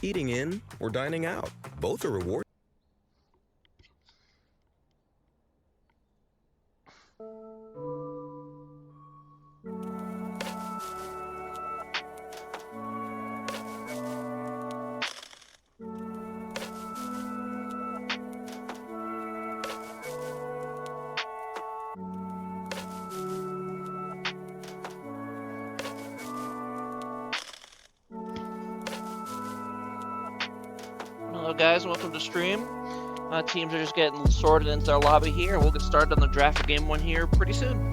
eating in, or dining out. Both are rewarding. Hello guys, welcome to stream. Teams are just getting sorted into their lobby here. We'll get started on the draft for game 1 here pretty soon.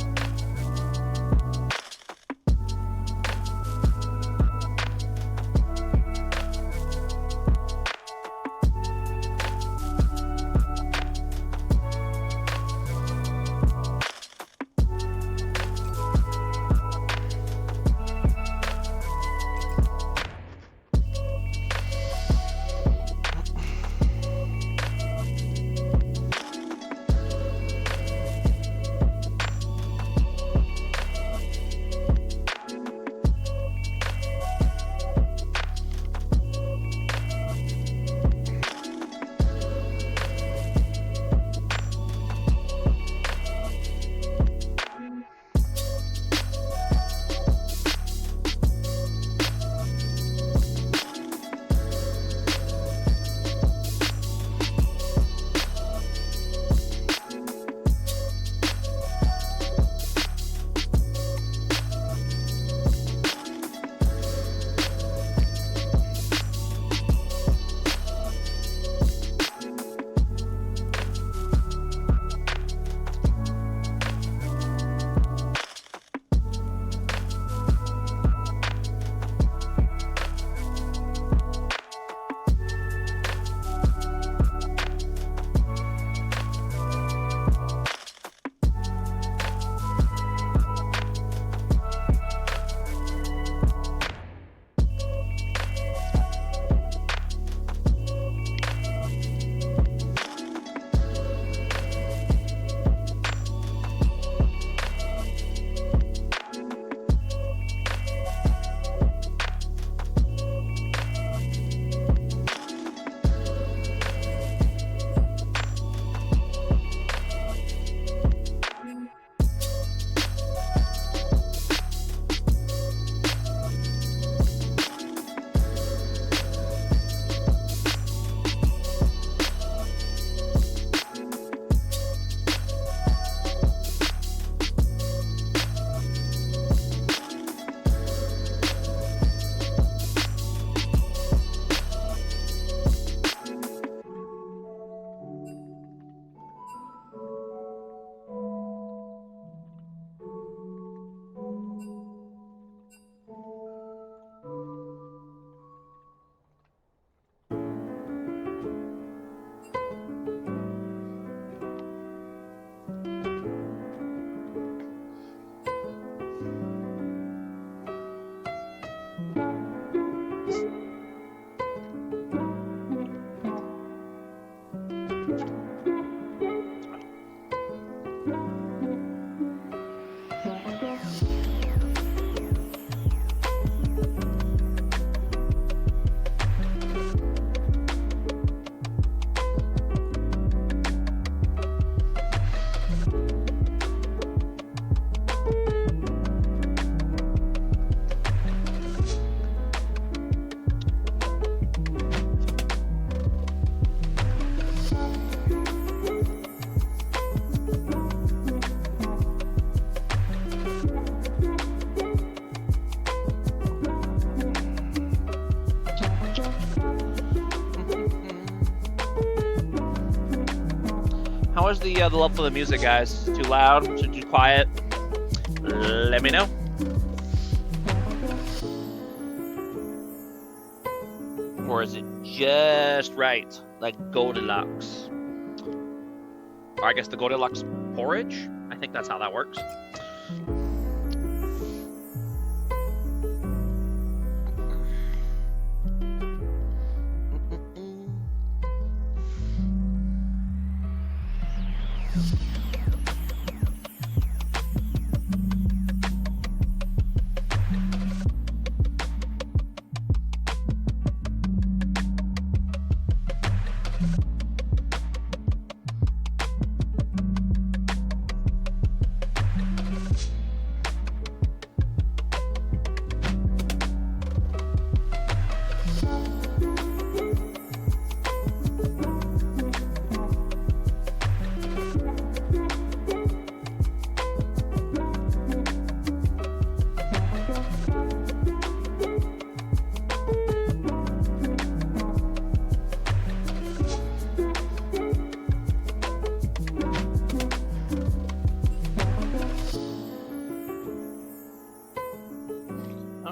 How is the level of the music, guys? Too loud? Too quiet? Let me know. Or is it just right, like Goldilocks? Or I guess the Goldilocks porridge? I think that's how that works.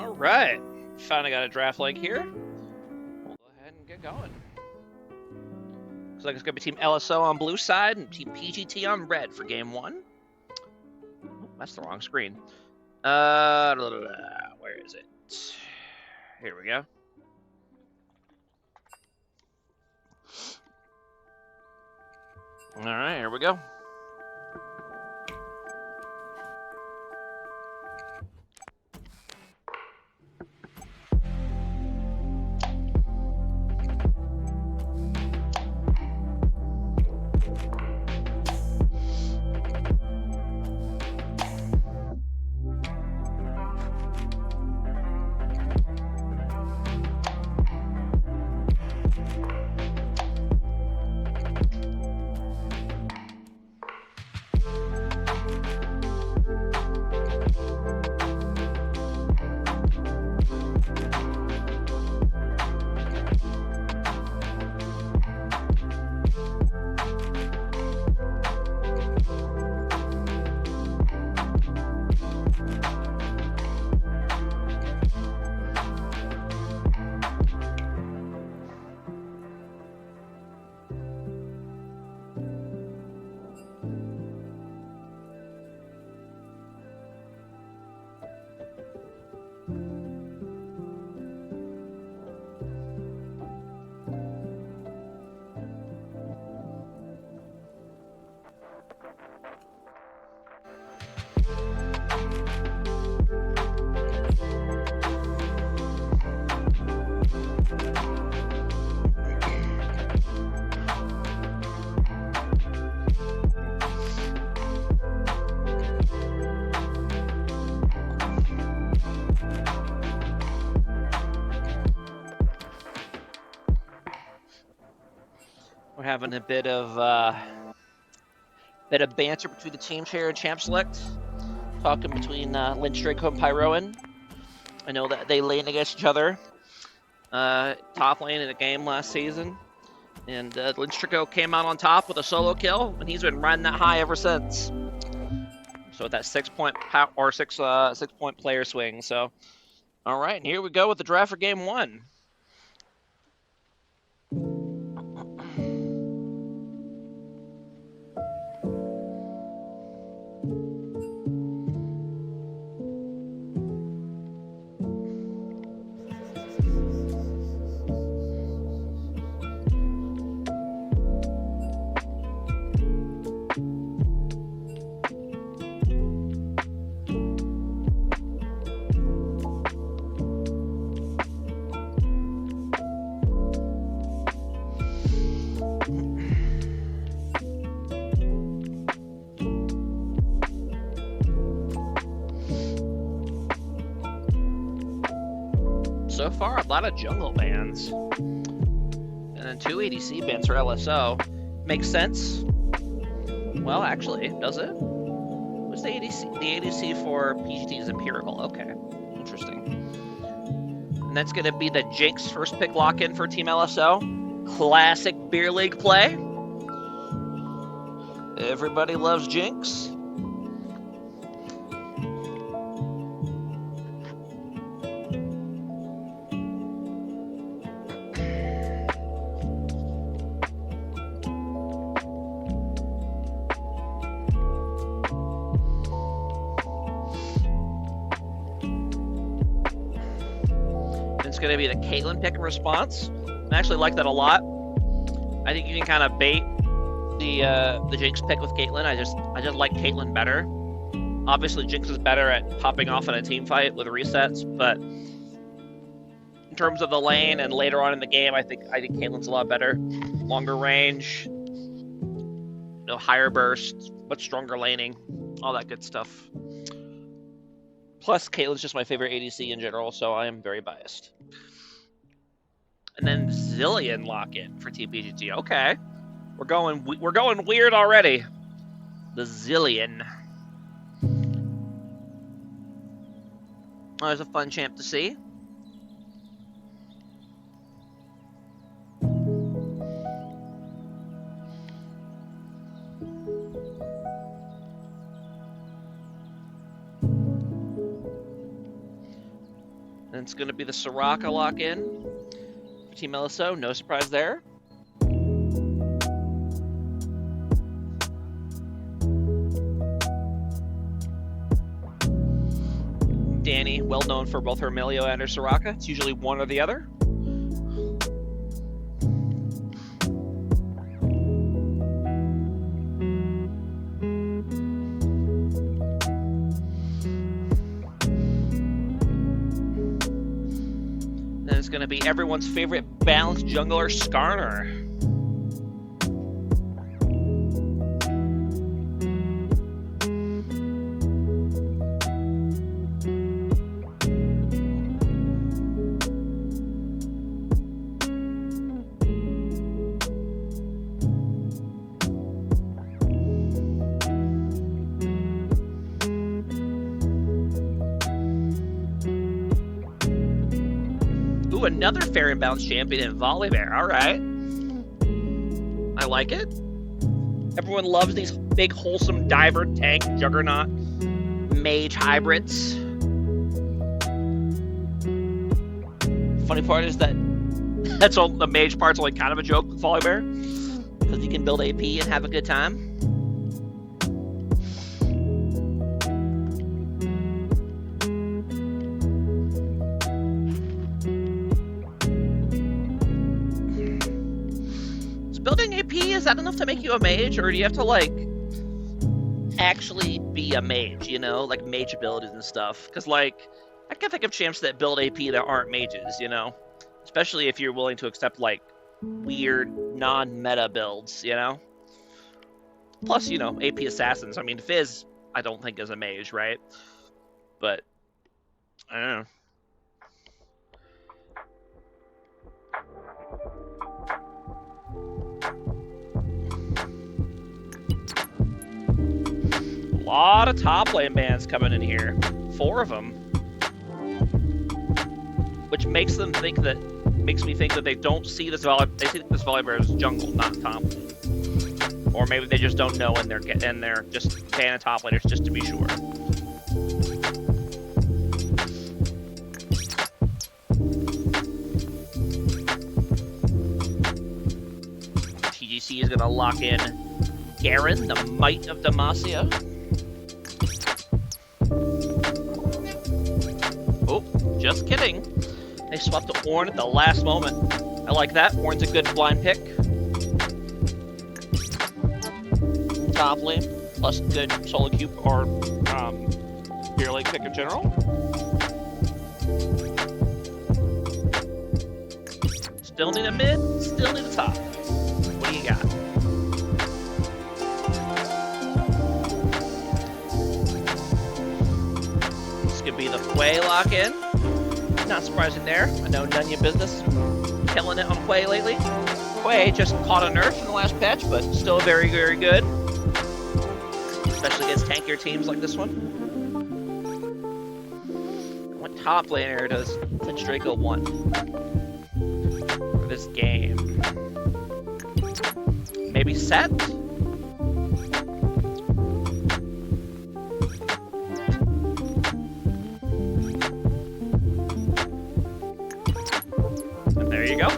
All right. Finally got a draft link here. We'll go ahead and get going. Looks like it's going to be Team LSO on blue side and Team PGT on red for game 1. Oh, that's the wrong screen. Where is it? Here we go. All right, here we go. We're having a bit of banter between the teams here in Champ Select. Talking between Lynch Draco and Pyroan. I know that they lane against each other top lane in a game last season. And Lynch Draco came out on top with a solo kill, and he's been riding that high ever since. So that 6-point six-point player swing. So, all right, and here we go with the draft for game 1. So far, a lot of jungle bans. And then 2 ADC bans for LSO. Makes sense. Well, actually, does it? What's the ADC? The ADC for PGT is Empirical. Okay, interesting. And that's going to be the Jinx first pick lock-in for Team LSO. Classic beer league play. Everybody loves Jinx. It's going to be the Caitlyn pick in response. I actually like that a lot. I think you can kind of bait the Jinx pick with Caitlyn. I just like Caitlyn better. Obviously, Jinx is better at popping off in a team fight with resets, but in terms of the lane and later on in the game, I think Caitlyn's a lot better. Longer range, higher burst, much stronger laning, all that good stuff. Plus, Caitlyn's just my favorite ADC in general, so I am very biased. And then Zillion lock-in for Team PGT. Okay, we're going weird already. The Zillion. Oh, there's a fun champ to see. And it's going to be the Soraka lock-in for Team LSO. No surprise there. Danny, well known for both her Melio and her Soraka. It's usually one or the other. Then it's going to be everyone's favorite balanced jungler, Skarner. Ooh, another fair and balanced champion in Volibear. All right. I like it. Everyone loves these big, wholesome diver, tank, juggernaut, mage hybrids. Funny part is that that's all the mage part's only kind of a joke with Volibear, because you can build AP and have a good time. Building AP, is that enough to make you a mage, or do you have to, like, actually be a mage, you know? Like, mage abilities and stuff. Because, like, I can think of champs that build AP that aren't mages, you know? Especially if you're willing to accept, like, weird, non-meta builds, you know? Plus, you know, AP assassins. I mean, Fizz, I don't think is a mage, right? But, I don't know. A lot of top lane bans coming in here. 4 of them. Which makes me think that they don't see this they see this Volibear as jungle, not top lane. Or maybe they just don't know and they're just banning top laners just to be sure. TGC is gonna lock in Garen, the Might of Demacia. Oh, just kidding. They swapped to Ornn at the last moment. I like that. Ornn's a good blind pick. Top lane, plus good solo queue or beer lane pick in general. Still need a mid, still need a top. What do you got? This could be the Quay lock-in. Not surprising there. I know none of your business. Killing it on Quay lately. Quay just caught a nerf in the last patch, but still very, very good. Especially against tankier teams like this one. What top laner does Finch Draco want for this game? Maybe Set? There you go.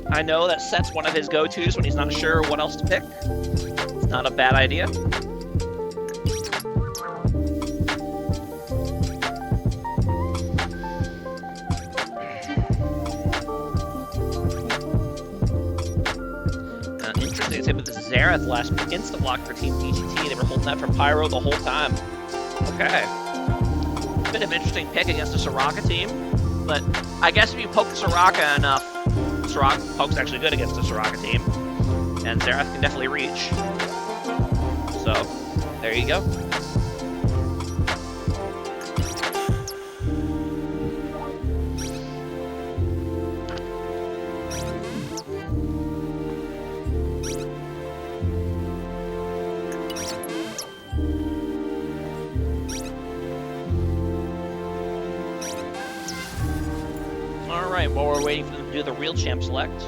I know that Set's one of his go-tos when he's not sure what else to pick. It's not a bad idea. Interesting to say with the Xerath last instant lock for Team PGT. They were holding that for Pyro the whole time. Okay. Bit of interesting pick against a Soraka team. But I guess if you poke Soraka enough, Poke's actually good against a Soraka team, and Xerath can definitely reach. So, there you go. Alright, while we're waiting for them to do the real champ select,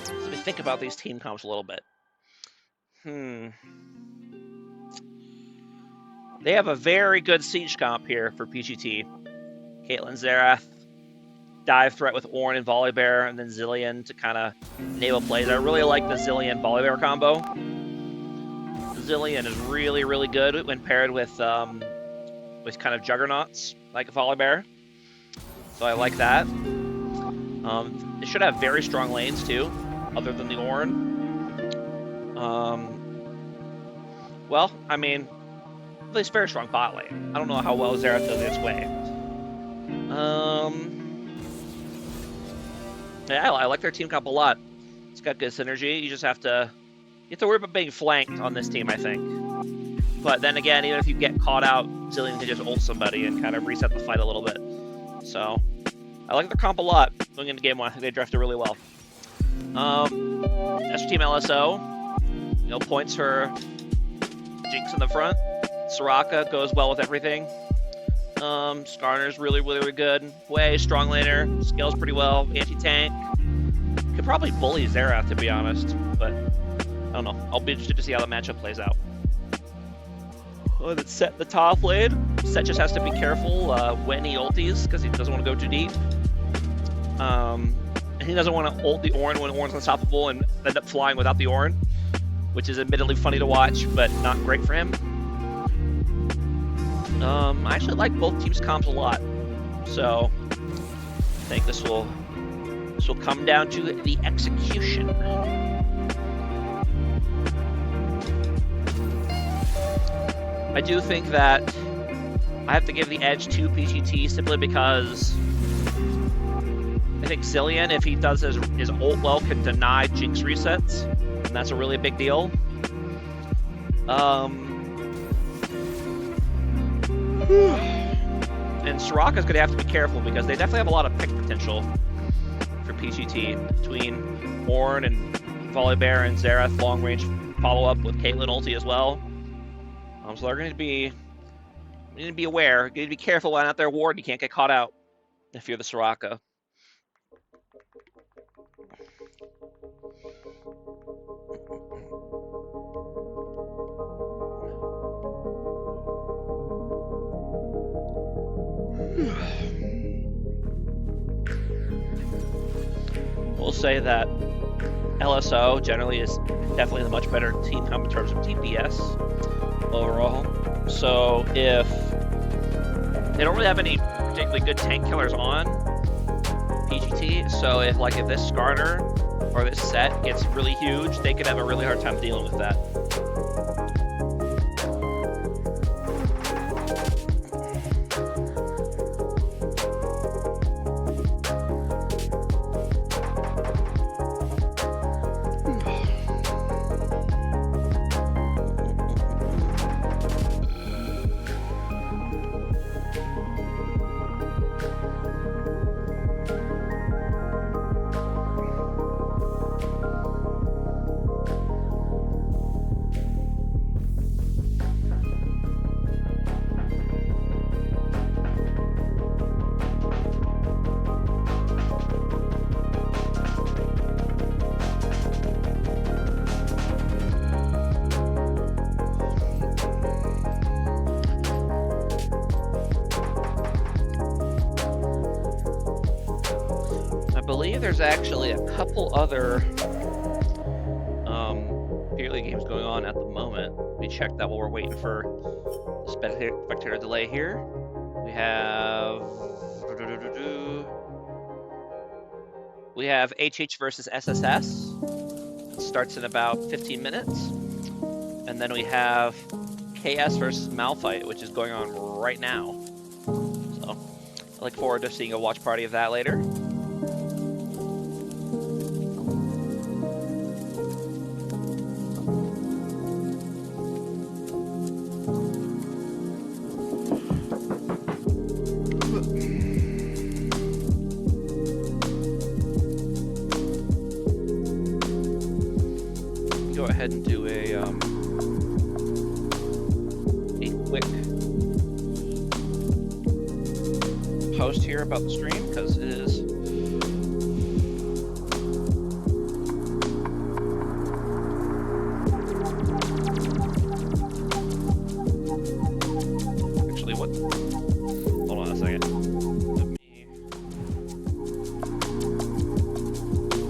let me think about these team comps a little bit. They have a very good siege comp here for PGT. Caitlyn Xerath, dive threat with Ornn and Volibear, and then Zilean to kind of enable plays. I really like the Zilean Volibear combo. Zilean is really, really good when paired with kind of juggernauts like Volibear. So I like that. They should have very strong lanes too, other than the Ornn. Well, I mean, at least very strong bot lane. I don't know how well Xerath does its way. Yeah, I like their team comp a lot. It's got good synergy. You just have to worry about being flanked on this team, I think. But then again, even if you get caught out, Zilean can just ult somebody and kind of reset the fight a little bit. So I like their comp a lot going into game 1. I think they drafted really well. That's team LSO. Points for Jinx in the front. Soraka goes well with everything. Skarner's really, really, really good. Way, strong laner, scales pretty well, anti-tank. Could probably bully Xerath, to be honest, but I don't know. I'll be interested to see how the matchup plays out. Let's set the top lane. Set just has to be careful when he ulties, because he doesn't want to go too deep. And he doesn't want to ult the Ornn when Ornn's unstoppable and end up flying without the Ornn, which is admittedly funny to watch, but not great for him. I actually like both teams' comps a lot, so I think this will come down to the execution. I do think that I have to give the edge to PGT simply because I think Zilean, if he does his ult well, can deny Jinx resets, and that's a really big deal. And Soraka's going to have to be careful because they definitely have a lot of pick potential for PGT between Ornn and Volibear and Xerath long range follow up with Caitlyn ulti as well. So they're going to be aware. You need to be careful when out there ward. You can't get caught out if you're the Soraka. We'll say that LSO generally is definitely the much better team comp in terms of DPS overall. So if they don't really have any particularly good tank killers on PGT, so if this Skarner or this set gets really huge, they could have a really hard time dealing with that. There's actually a couple other Premier League games going on at the moment. We checked that while we're waiting for the spectator delay here. We have HH versus SSS. It starts in about 15 minutes. And then we have KS versus Malphite, which is going on right now. So I look forward to seeing a watch party of that later. Go ahead and do a quick post here about the stream because it is Hold on a second. Let me...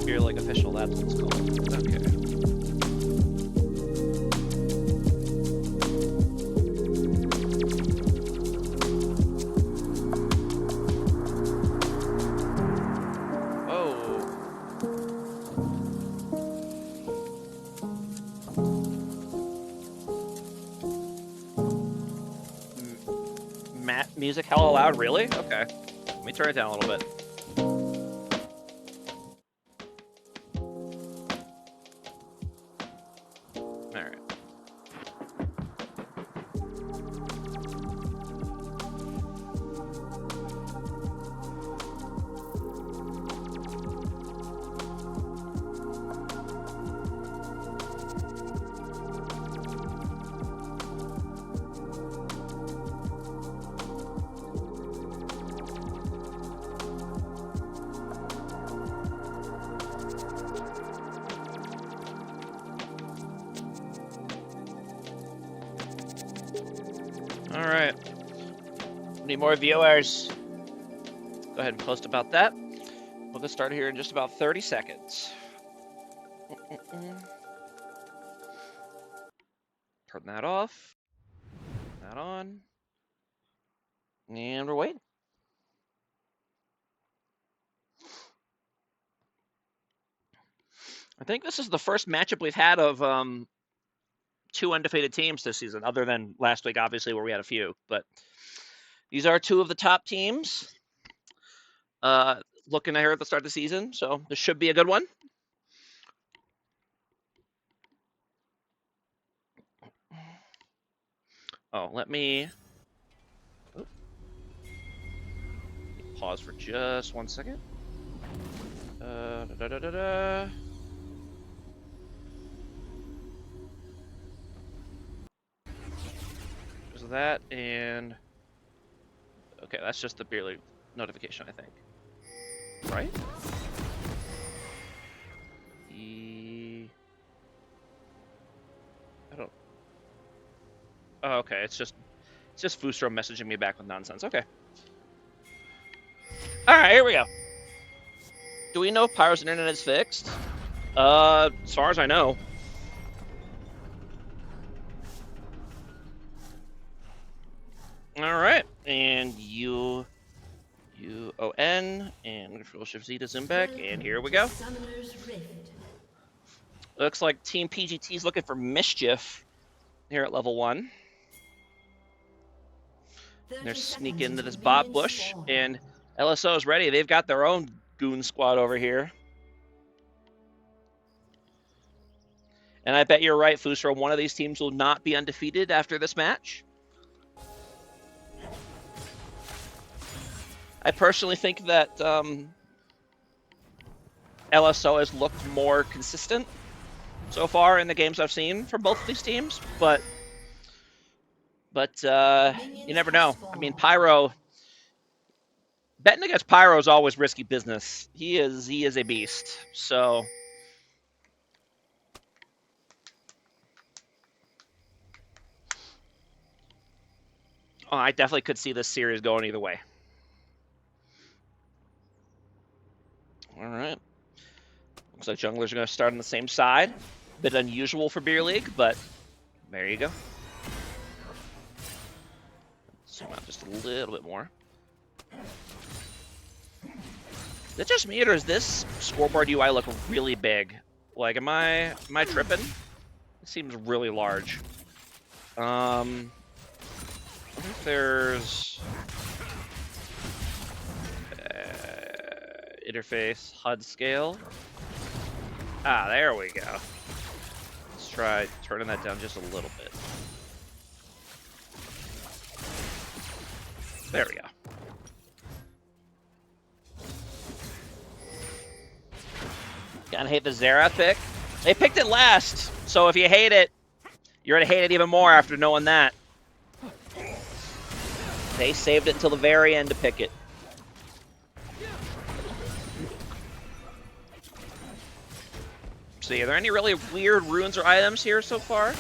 Beer League official, that's what it's called. Okay. Music hella loud, really? Okay. Let me turn it down a little bit. Alright. Alright. Need more viewers. Go ahead and post about that. We'll get started here in just about 30 seconds. Turn that off. Turn that on. And we're waiting. I think this is the first matchup we've had of two undefeated teams this season, other than last week, obviously, where we had a few. But these are two of the top teams looking here at the start of the season, so this should be a good one. Oh, let me pause for just 1 second. There's that, and okay, that's just the Beer League notification, I think. Right? I don't. Oh, okay, it's just Fustro messaging me back with nonsense. Okay. All right, here we go. Do we know if Pyro's internet is fixed? As far as I know. All right, and UON, and Control Shift Z to zoom back, and here we go. Looks like Team PGT is looking for mischief here at level 1. They're sneaking into this bot bush, and LSO is ready. They've got their own goon squad over here. And I bet you're right, Fusro. One of these teams will not be undefeated after this match. I personally think that LSO has looked more consistent so far in the games I've seen from both of these teams, but you never know. I mean, Pyro, betting against Pyro is always risky business. He is a beast. So I definitely could see this series going either way. All right. Looks like junglers are going to start on the same side. Bit unusual for Beer League, but there you go. Zoom out just a little bit more. Is it just me, or does this scoreboard UI look really big? Like, am I tripping? It seems really large. I wonder if there's interface HUD scale. Ah, there we go. Let's try turning that down just a little bit. There we go. Gotta hate the Xerath pick. They picked it last, so if you hate it, you're gonna hate it even more after knowing that. They saved it until the very end to pick it. See, are there any really weird runes or items here so far?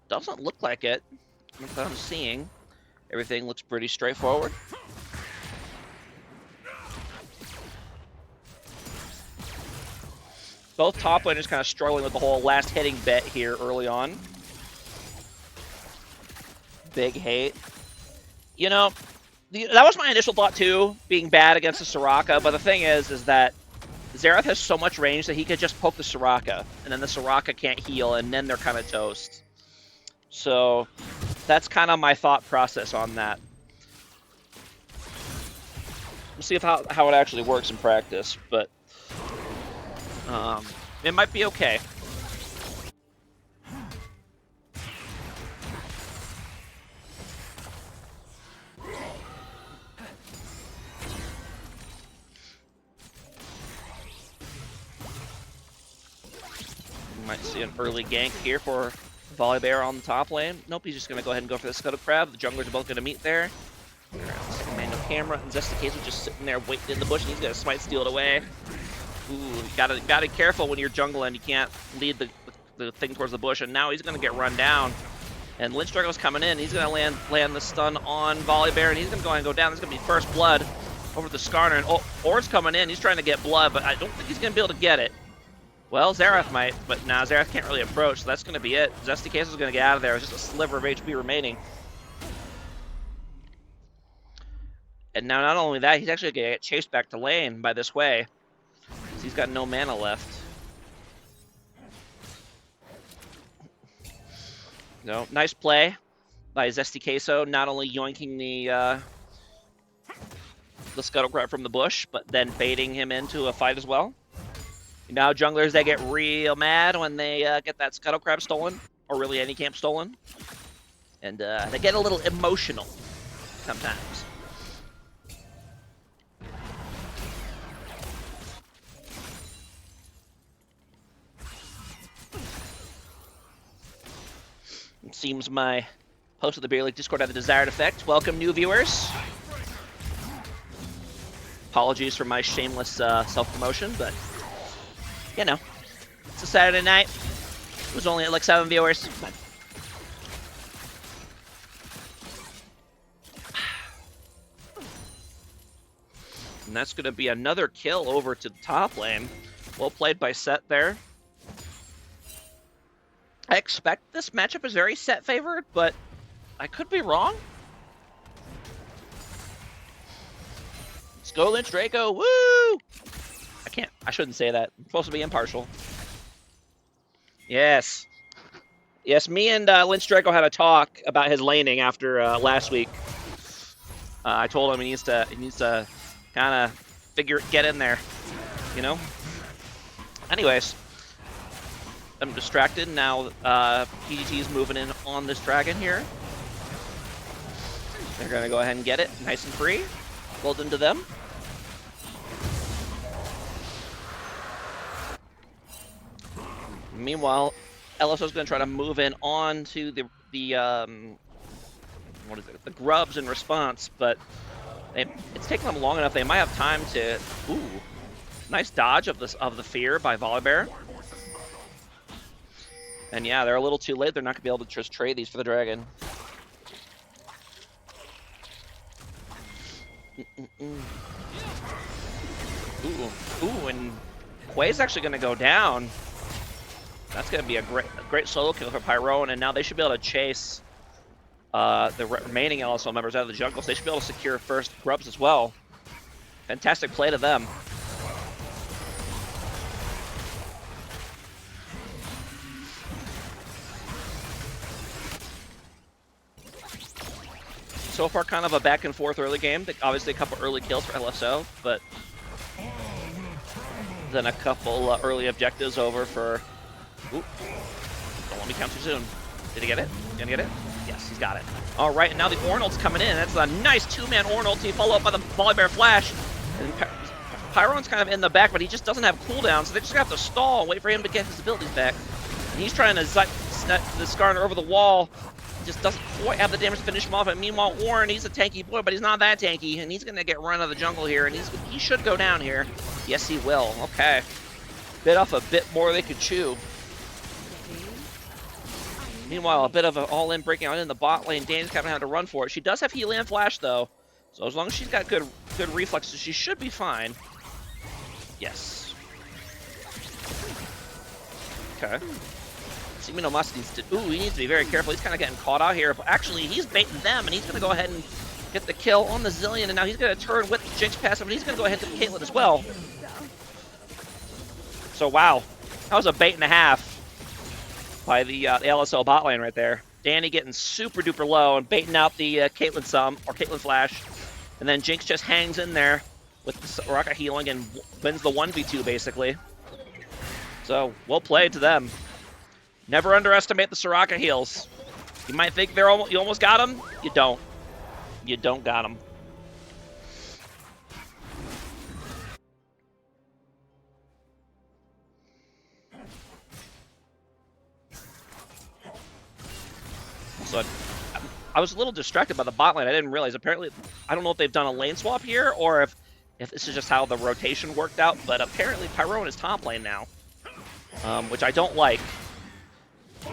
Doesn't look like it. That's what I'm seeing. Everything looks pretty straightforward. Both top laners kind of struggling with the whole last hitting bet here early on. Big hate. You know, that was my initial thought too, being bad against the Soraka, but the thing is that Xerath has so much range that he could just poke the Soraka, and then the Soraka can't heal, and then they're kind of toast. So that's kind of my thought process on that. We'll see how it actually works in practice, but it might be okay. Might see an early gank here for Volibear on the top lane. Nope, he's just going to go ahead and go for the Scuttle Crab. The junglers are both going to meet there. Manual camera, and Zesticase just sitting there waiting in the bush, and he's going to smite steal it away. Ooh, you gotta be careful when you're jungling. You can't lead the thing towards the bush, and now he's going to get run down. And Lynch Drago's coming in. He's going to land the stun on Volibear, and he's going to go and go down. This is going to be first blood over the Skarner, and Or's coming in. He's trying to get blood, but I don't think he's going to be able to get it. Well, Xerath might, but now Xerath can't really approach, so that's going to be it. Zesticase is going to get out of there. It's just a sliver of HP remaining. And now not only that, he's actually going to get chased back to lane by this way. Because he's got no mana left. No, nice play by Zesticase, not only yoinking the Scuttle Crab from the bush, but then baiting him into a fight as well. Now junglers, they get real mad when they get that Scuttle Crab stolen, or really any camp stolen. And they get a little emotional sometimes. It seems my host of the Beer League Discord had the desired effect. Welcome, new viewers. Apologies for my shameless self-promotion, but you know, it's a Saturday night. It was only at like 7 viewers. But and that's going to be another kill over to the top lane. Well played by Set there. I expect this matchup is very Set favored, but I could be wrong. Let's go, Lynch Draco. Woo! I shouldn't say that. I'm supposed to be impartial. Yes. Yes, me and Lynch Draco had a talk about his laning after last week. I told him he needs to kind of get in there, you know? Anyways. I'm distracted now. PGT's moving in on this dragon here. They're gonna go ahead and get it, nice and free. Well done to them. Meanwhile, LSO's gonna try to move in on to the what is it? The grubs in response, but it's taking them long enough. They might have time to. Ooh, nice dodge of the fear by Volibear. And yeah, they're a little too late. They're not going to be able to just trade these for the dragon. Ooh, and Hui's actually going to go down. That's going to be a great solo kill for Pyron, and now they should be able to chase the remaining LSO members out of the jungle, so they should be able to secure first grubs as well. Fantastic play to them. So far, kind of a back and forth early game. Obviously, a couple early kills for LSO, but then a couple early objectives over for. Ooh, don't let me count too soon. Did he get it? Gonna get it? Yes, he's got it. All right, and now the Ornald's coming in. That's a nice two-man Ornald team, followed up by the Volibear Flash. And Pyron's kind of in the back, but he just doesn't have cooldown, so they just have to stall and wait for him to get his abilities back. And he's trying to snap the Skarner over the wall. Just doesn't quite have the damage to finish him off. And meanwhile, Warren, he's a tanky boy, but he's not that tanky, and he's going to get run out of the jungle here, and he should go down here. Yes, he will. Okay. Bit off a bit more they could chew. Meanwhile, a bit of an all-in breaking out in the bot lane. Danny's kind of having to run for it. She does have Healing Flash, though. So as long as she's got good reflexes, she should be fine. Yes. Okay. Simino Must needs to... Ooh, he needs to be very careful. He's kind of getting caught out here. But actually, he's baiting them, and he's going to go ahead and get the kill on the Zillion. And now he's going to turn with the Jinx passive, and he's going to go ahead and hit Caitlyn as well. So, wow. That was a bait and a half by the LSO bot lane right there. Danny getting super duper low and baiting out the Caitlyn Flash. And then Jinx just hangs in there with the Soraka healing and wins the 1v2 basically. So, well played to them. Never underestimate the Soraka heals. You might think you almost got them. You don't. You don't got them. So I was a little distracted by the bot lane. I didn't realize. Apparently, I don't know if they've done a lane swap here or if this is just how the rotation worked out. But apparently, Pyroan is top lane now, which I don't like.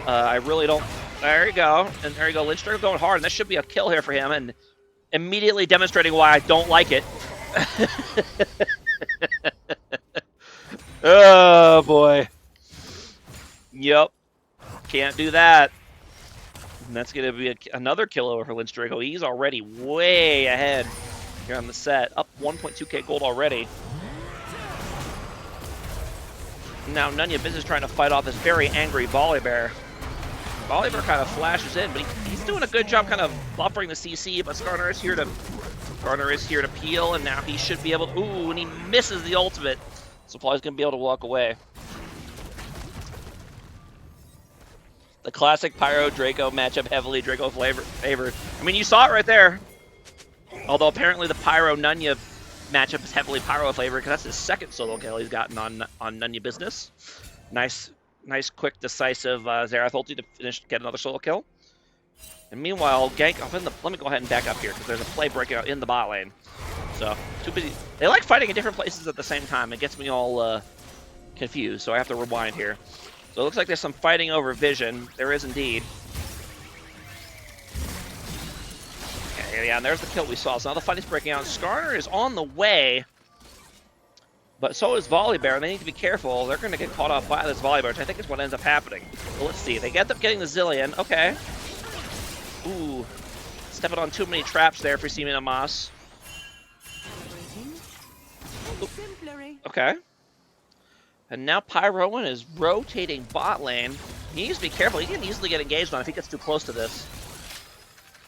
I really don't. There you go. And there you go. Lindstrom going hard. And this should be a kill here for him. And immediately demonstrating why I don't like it. Oh, boy. Yep. Can't do that. And that's going to be another kill over for Lindstrom. He's already way ahead here on the set. Up 1.2k gold already. Now Nunya Biz is trying to fight off this very angry Volibear. Volibear kind of flashes in, but he's doing a good job kind of buffering the CC, but Skarner is here to peel, and now he should be able to... Ooh, and he misses the ultimate. Supply's going to be able to walk away. The classic Pyro-Draco matchup, heavily Draco favored. I mean, you saw it right there. Although apparently the Pyro-Nunya matchup is heavily Pyro favored because that's his second solo kill he's gotten on Nunya business. Nice, quick, decisive Xerath ulti to get another solo kill. And meanwhile, gank up in the... Let me go ahead and back up here because there's a play breaking out in the bot lane. So, too busy. They like fighting in different places at the same time. It gets me all confused, so I have to rewind here. So it looks like there's some fighting over vision. There is indeed. Okay, yeah, and there's the kill we saw. So now the fight is breaking out. Skarner is on the way, but so is Volibear. They need to be careful. They're going to get caught up by this Volibear, which I think is what ends up happening. But let's see. They end up getting the Zillion. Okay. Ooh. Stepping on too many traps there for Simina Mas. Okay. And now Pyroan is rotating bot lane. He needs to be careful. He can easily get engaged on if he gets too close to this.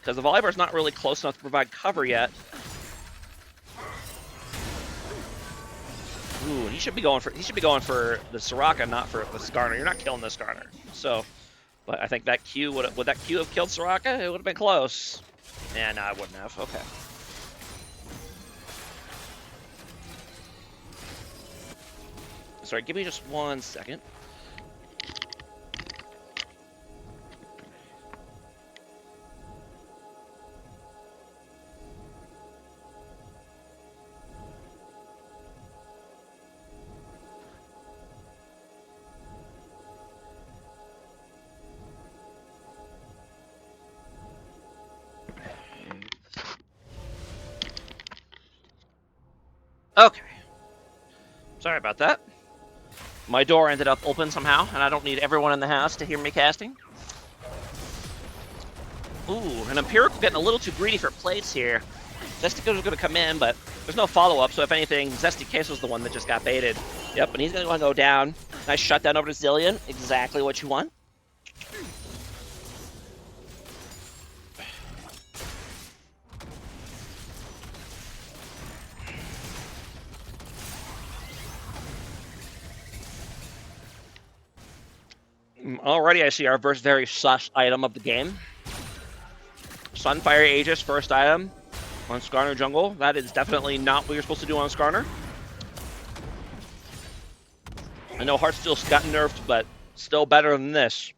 Because the Volibear's not really close enough to provide cover yet. Ooh, he should be going for the Soraka, not for the Skarner. You're not killing the Skarner. So, but I think that Q would that Q have killed Soraka? It would have been close. Yeah, no, I wouldn't have. Okay. Sorry, give me just 1 second. Okay. Sorry about that. My door ended up open somehow, and I don't need everyone in the house to hear me casting. Ooh, and Empirical getting a little too greedy for plates here. Zesty was going to come in, but there's no follow-up, so if anything, Zesty Queso's the one that just got baited. Yep, and he's going to go down. Nice shutdown over to Zillion. Exactly what you want. Already I see our first very sus item of the game. Sunfire Aegis, first item on Skarner jungle. That is definitely not what you're supposed to do on Skarner. I know Heartsteel's gotten nerfed, but still better than this.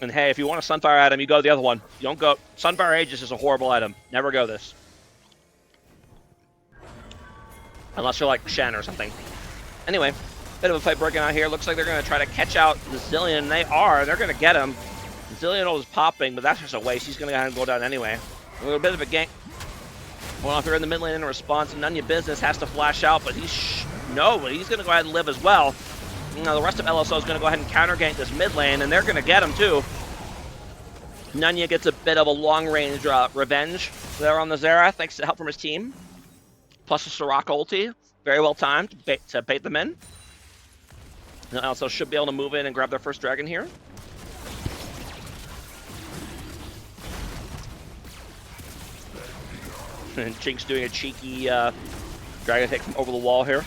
And hey, if you want a Sunfire item, you go the other one. You don't go... Sunfire Aegis is a horrible item. Never go this. Unless you're like Shen or something. Anyway. Bit of a fight breaking out here. Looks like they're going to try to catch out the Zillion. They are. They're going to get him. Zillion is popping, but that's just a waste. He's going to go ahead and go down anyway. A little bit of a gank. Well, if you're in the mid lane in response, Nunya Business has to flash out, but he's going to go ahead and live as well. You know, the rest of LSO is going to go ahead and counter gank this mid lane, and they're going to get him too. Nunya gets a bit of a long-range revenge there on the Zera, thanks to help from his team. Plus a Soraka ulti, very well timed to bait them in. And LSO should be able to move in and grab their first dragon here. And Jinx doing a cheeky dragon take from over the wall here.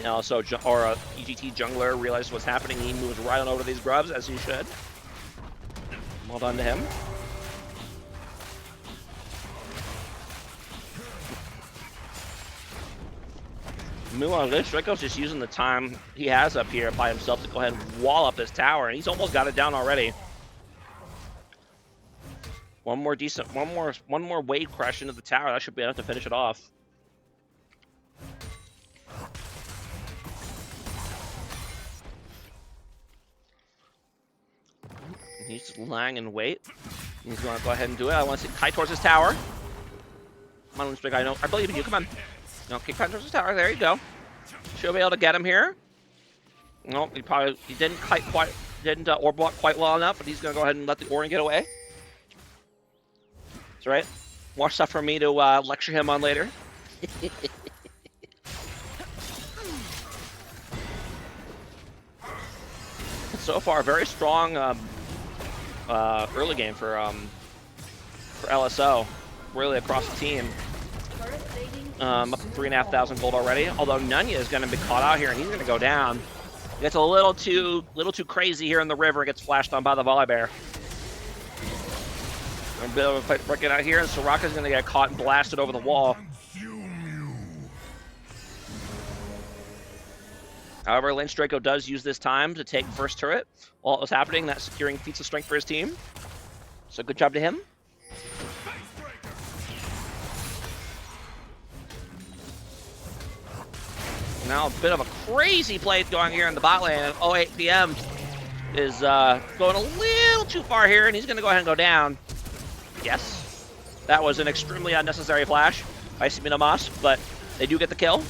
Now, so PGT jungler realizes what's happening. He moves right on over to these grubs, as he should. Well done to him. Meanwhile, Draco's just using the time he has up here by himself to go ahead and wall up this tower, and he's almost got it down already. One more wave crash into the tower. That should be enough to finish it off. He's just lying in wait. He's going to go ahead and do it. I want to see Kite towards his tower. Come on, big guy. No, I believe in you. Come on. No, kick Kite towards his tower. There you go. Should be able to get him here. No, he didn't orb block quite well enough, but he's going to go ahead and let the Orion get away. That's right. More stuff for me to lecture him on later. So far, very strong early game for LSO, really across the team. Up to 3,500 gold already. Although Nunya is going to be caught out here, and he's going to go down. Gets a little too crazy here in the river. Gets flashed on by the volley bear. A bit of a fight breaking out here, and Soraka's going to get caught and blasted over the wall. However, Lynch Draco does use this time to take first turret while it was happening. That's securing feats of strength for his team. So good job to him. Now a bit of a crazy play going here in the bot lane. At 08 PM is going a little too far here, and he's going to go ahead and go down. Yes, that was an extremely unnecessary flash by Siminomas, but they do get the kill.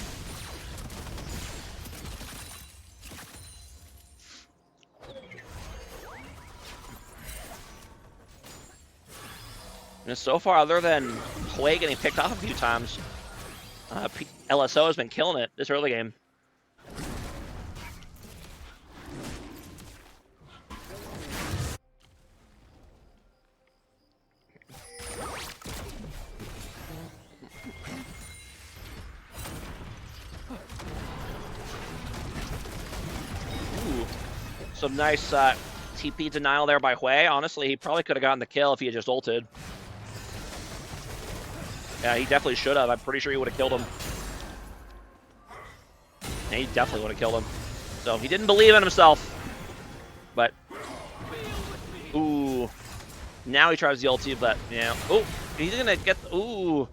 And so far, other than Hwei getting picked off a few times, LSO has been killing it this early game. Ooh, some nice TP denial there by Hwei. Honestly, he probably could have gotten the kill if he had just ulted. Yeah, he definitely should have. I'm pretty sure he would have killed him. Yeah, he definitely would have killed him. So he didn't believe in himself. But, ooh. Now he tries the ulti, but, yeah. Ooh, he's going to get, ooh.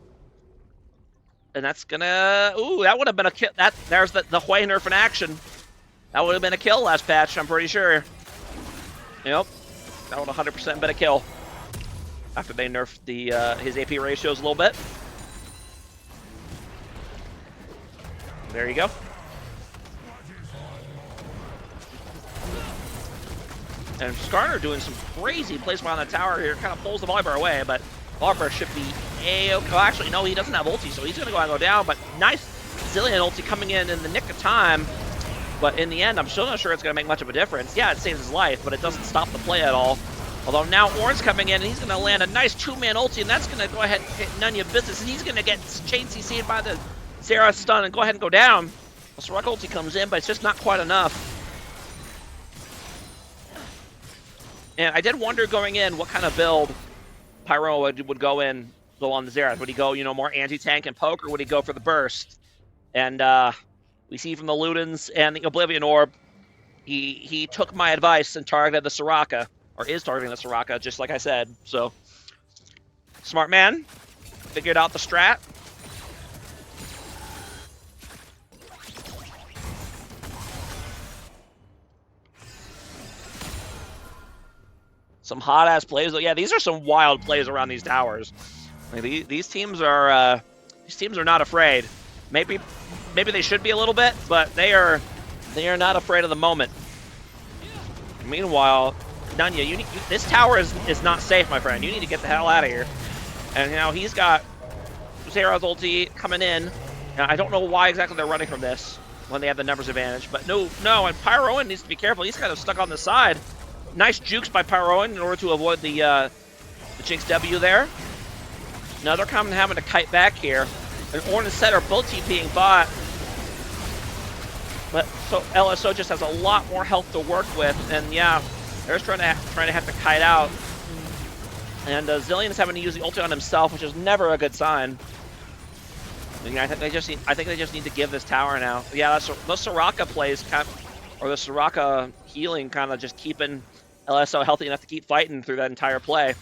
And that's going to, ooh, that would have been a kill. There's the Hwei nerf in action. That would have been a kill last patch, I'm pretty sure. Yep. That would 100% been a kill. After they nerfed his AP ratios a little bit. There you go. And Skarner doing some crazy placement on the tower here. Kind of pulls the Volleybar away, but Volleybar should be a-okay. Well, actually, no, he doesn't have ulti, so he's going to go ahead and go down. But nice Zillion ulti coming in the nick of time. But in the end, I'm still not sure it's going to make much of a difference. Yeah, it saves his life, but it doesn't stop the play at all. Although now Ornn's coming in, and he's going to land a nice two-man ulti, and that's going to go ahead and hit Nunya Business, and he's going to get chain CC'd by the Zera stun and go ahead and go down. The Soraka ulti comes in, but it's just not quite enough. And I did wonder going in what kind of build Pyro would go on the Zera. Would he go, more anti-tank and poke, or would he go for the burst? And we see from the Ludens and the Oblivion Orb, he took my advice and targeted the Soraka. Or is targeting the Soraka, just like I said. So, smart man. Figured out the strat. Some hot-ass plays. Yeah, these are some wild plays around these towers. Like, these teams are not afraid. Maybe they should be a little bit, but they are not afraid of the moment. Meanwhile, Nunya, this tower is not safe, my friend. You need to get the hell out of here. And now he's got Zera's ulti coming in. Now, I don't know why exactly they're running from this when they have the numbers advantage, but no, and Pyroan needs to be careful. He's kind of stuck on the side. Nice jukes by Pyroan in order to avoid the Jinx W there. Now they're having to kite back here. And Ornn and Set are both TPing bot. But so LSO just has a lot more health to work with, and yeah, they're just trying to have to kite out. And Zilean is having to use the ulti on himself, which is never a good sign. And I think they just need to give this tower now. Yeah, those Soraka plays or the Soraka healing kind of just keeping LSO healthy enough to keep fighting through that entire play.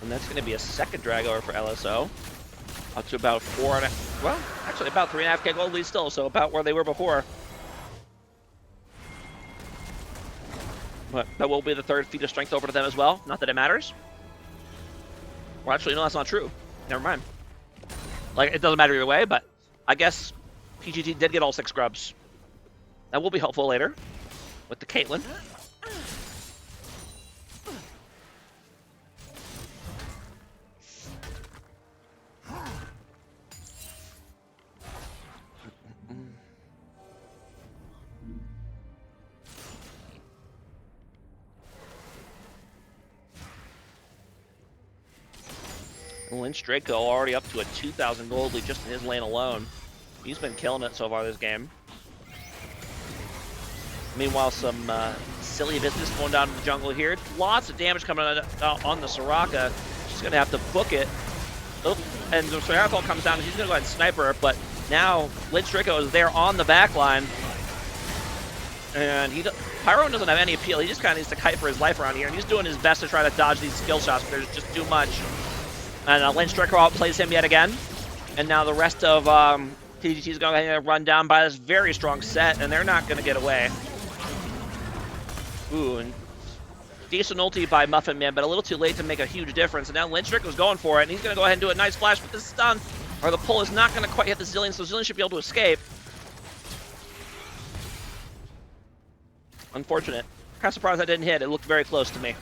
And that's going to be a second drag over for LSO. Up to about about 3.5k gold lead still, so about where they were before. But that will be the third feat of strength over to them as well. Not that it matters. Well, actually, no, that's not true. Never mind. Like, it doesn't matter either way, but I guess PGT did get all 6 scrubs. That will be helpful later with the Caitlyn. Lynch Draco already up to a 2,000 gold lead just in his lane alone. He's been killing it so far this game. Meanwhile, some silly business going down in the jungle here. Lots of damage coming on the Soraka. She's going to have to book it. Oh, and the Soraka comes down and she's going to go ahead and sniper her, but now Lynch Draco is there on the back line. And Pyroan doesn't have any appeal. He just kind of needs to kite for his life around here, and he's doing his best to try to dodge these skill shots, but there's just too much. And Lynch Draco outplays him yet again. And now the rest of PGT is going to run down by this very strong set, and they're not going to get away. Ooh, and decent ulti by Muffin Man, but a little too late to make a huge difference. And now Lynch Draco's going for it, and he's going to go ahead and do a nice flash, but the stun, or the pull, is not going to quite hit the Zilean, so Zilean should be able to escape. Unfortunate. Kind of surprised that didn't hit. It looked very close to me.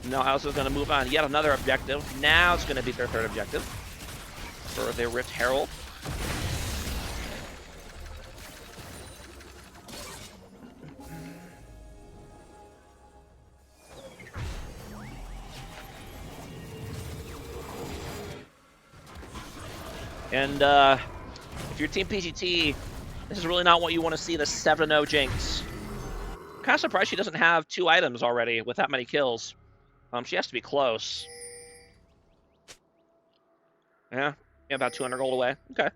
Now House is going to move on yet another objective. Now it's going to be their third objective for their Rift Herald. And if you're Team PGT, this is really not what you want to see, the 7-0 Jinx. I'm kind of surprised she doesn't have 2 items already with that many kills. She has to be close. Yeah, about 200 gold away. Okay.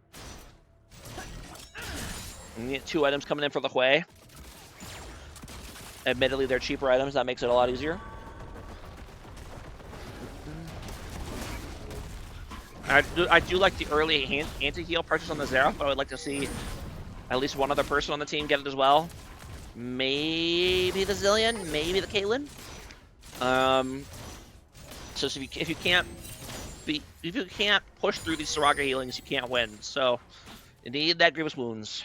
And you get 2 items coming in for the Hui. Admittedly, they're cheaper items. That makes it a lot easier. I do like the early anti-heal purchase on the Zera, but I would like to see at least one other person on the team get it as well. Maybe the Zilean, maybe the Caitlyn. So if you can't push through these Soraka healings, you can't win. So you need that Grievous Wounds.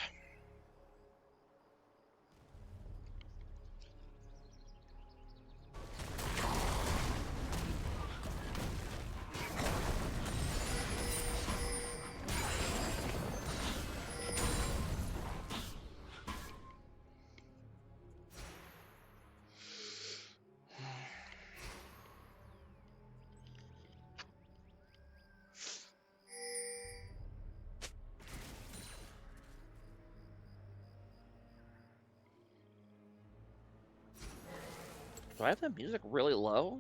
Do I have the music really low?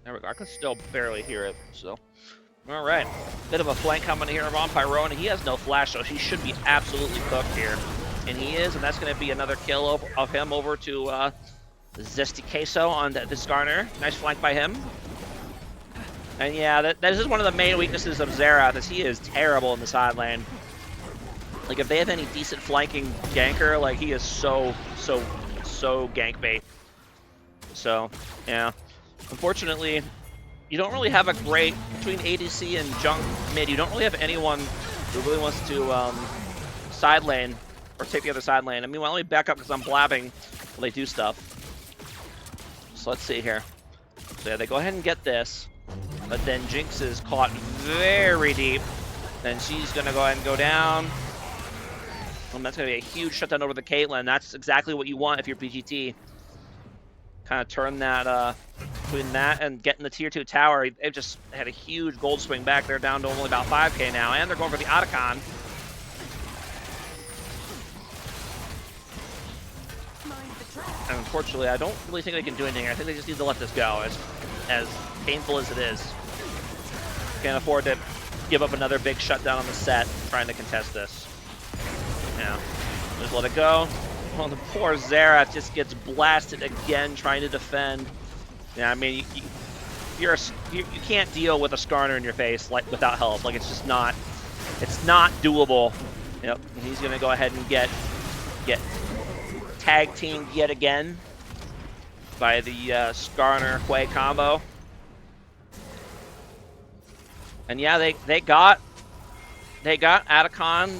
There we go. I can still barely hear it, so. Alright. Bit of a flank coming here on Pyroan. He has no flash, so he should be absolutely cooked here. And he is, and that's going to be another kill of him over to Zesty Queso on the Skarner. Nice flank by him. And yeah, that is one of the main weaknesses of Xerath, is he is terrible in the side lane. Like, if they have any decent flanking ganker, like, he is so gank bait. So, yeah. Unfortunately, you don't really have a great, between ADC and junk mid, you don't really have anyone who really wants to side lane, or take the other side lane. I mean, well, let me back up because I'm blabbing while they do stuff. So let's see here. So yeah, they go ahead and get this. But then Jinx is caught very deep. Then she's going to go ahead and go down. And that's going to be a huge shutdown over the Caitlyn. That's exactly what you want if you're PGT. Kind of turn that, between that and getting the tier 2 tower, they've just had a huge gold swing back. They're down to only about 5k now, and they're going for the Otacon. And unfortunately, I don't really think they can do anything here. I think they just need to let this go, as painful as it is. Can't afford to give up another big shutdown on the set trying to contest this. Yeah, just let it go. Well, the poor Xerath just gets blasted again trying to defend. Yeah, I mean, you can't deal with a Skarner in your face like without help. Like, it's just not, it's not doable. Yep, and he's gonna go ahead and get tag teamed yet again by the Skarner Hwei combo. And yeah, they got Otacon.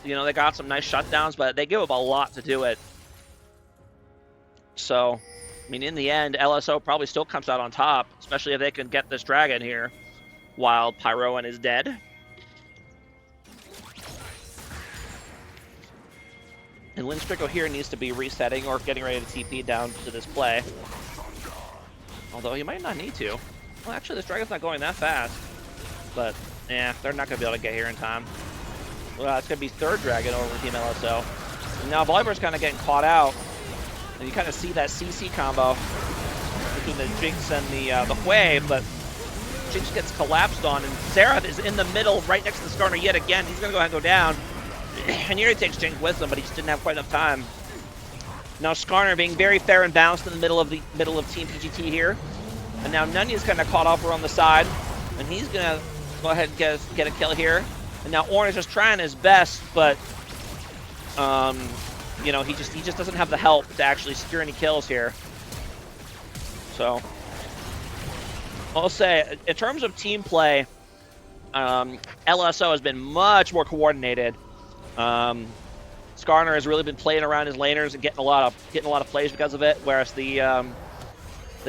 You know, they got some nice shutdowns, but they give up a lot to do it. So, I mean, in the end, LSO probably still comes out on top, especially if they can get this dragon here while Pyroan is dead. And Lindstrico here needs to be resetting or getting ready to TP down to this play. Although he might not need to. Well, actually, this dragon's not going that fast. But, yeah, they're not going to be able to get here in time. Well, it's going to be third dragon over Team LSO. And now Volibear's kind of getting caught out. And you kind of see that CC combo between the Jinx and the Hwei, but Jinx gets collapsed on, and Xerath is in the middle right next to the Skarner yet again. He's going to go ahead and go down. And here he takes Jinx with him, but he just didn't have quite enough time. Now Skarner being very fair and balanced in the middle of Team PGT here. And now Nunya's kind of caught over on the side, and he's going to go ahead and get a kill here. And now Ornn is just trying his best, but you know, he just doesn't have the help to actually secure any kills here. So I'll say, in terms of team play, LSO has been much more coordinated. Skarner has really been playing around his laners and getting a lot of plays because of it, whereas the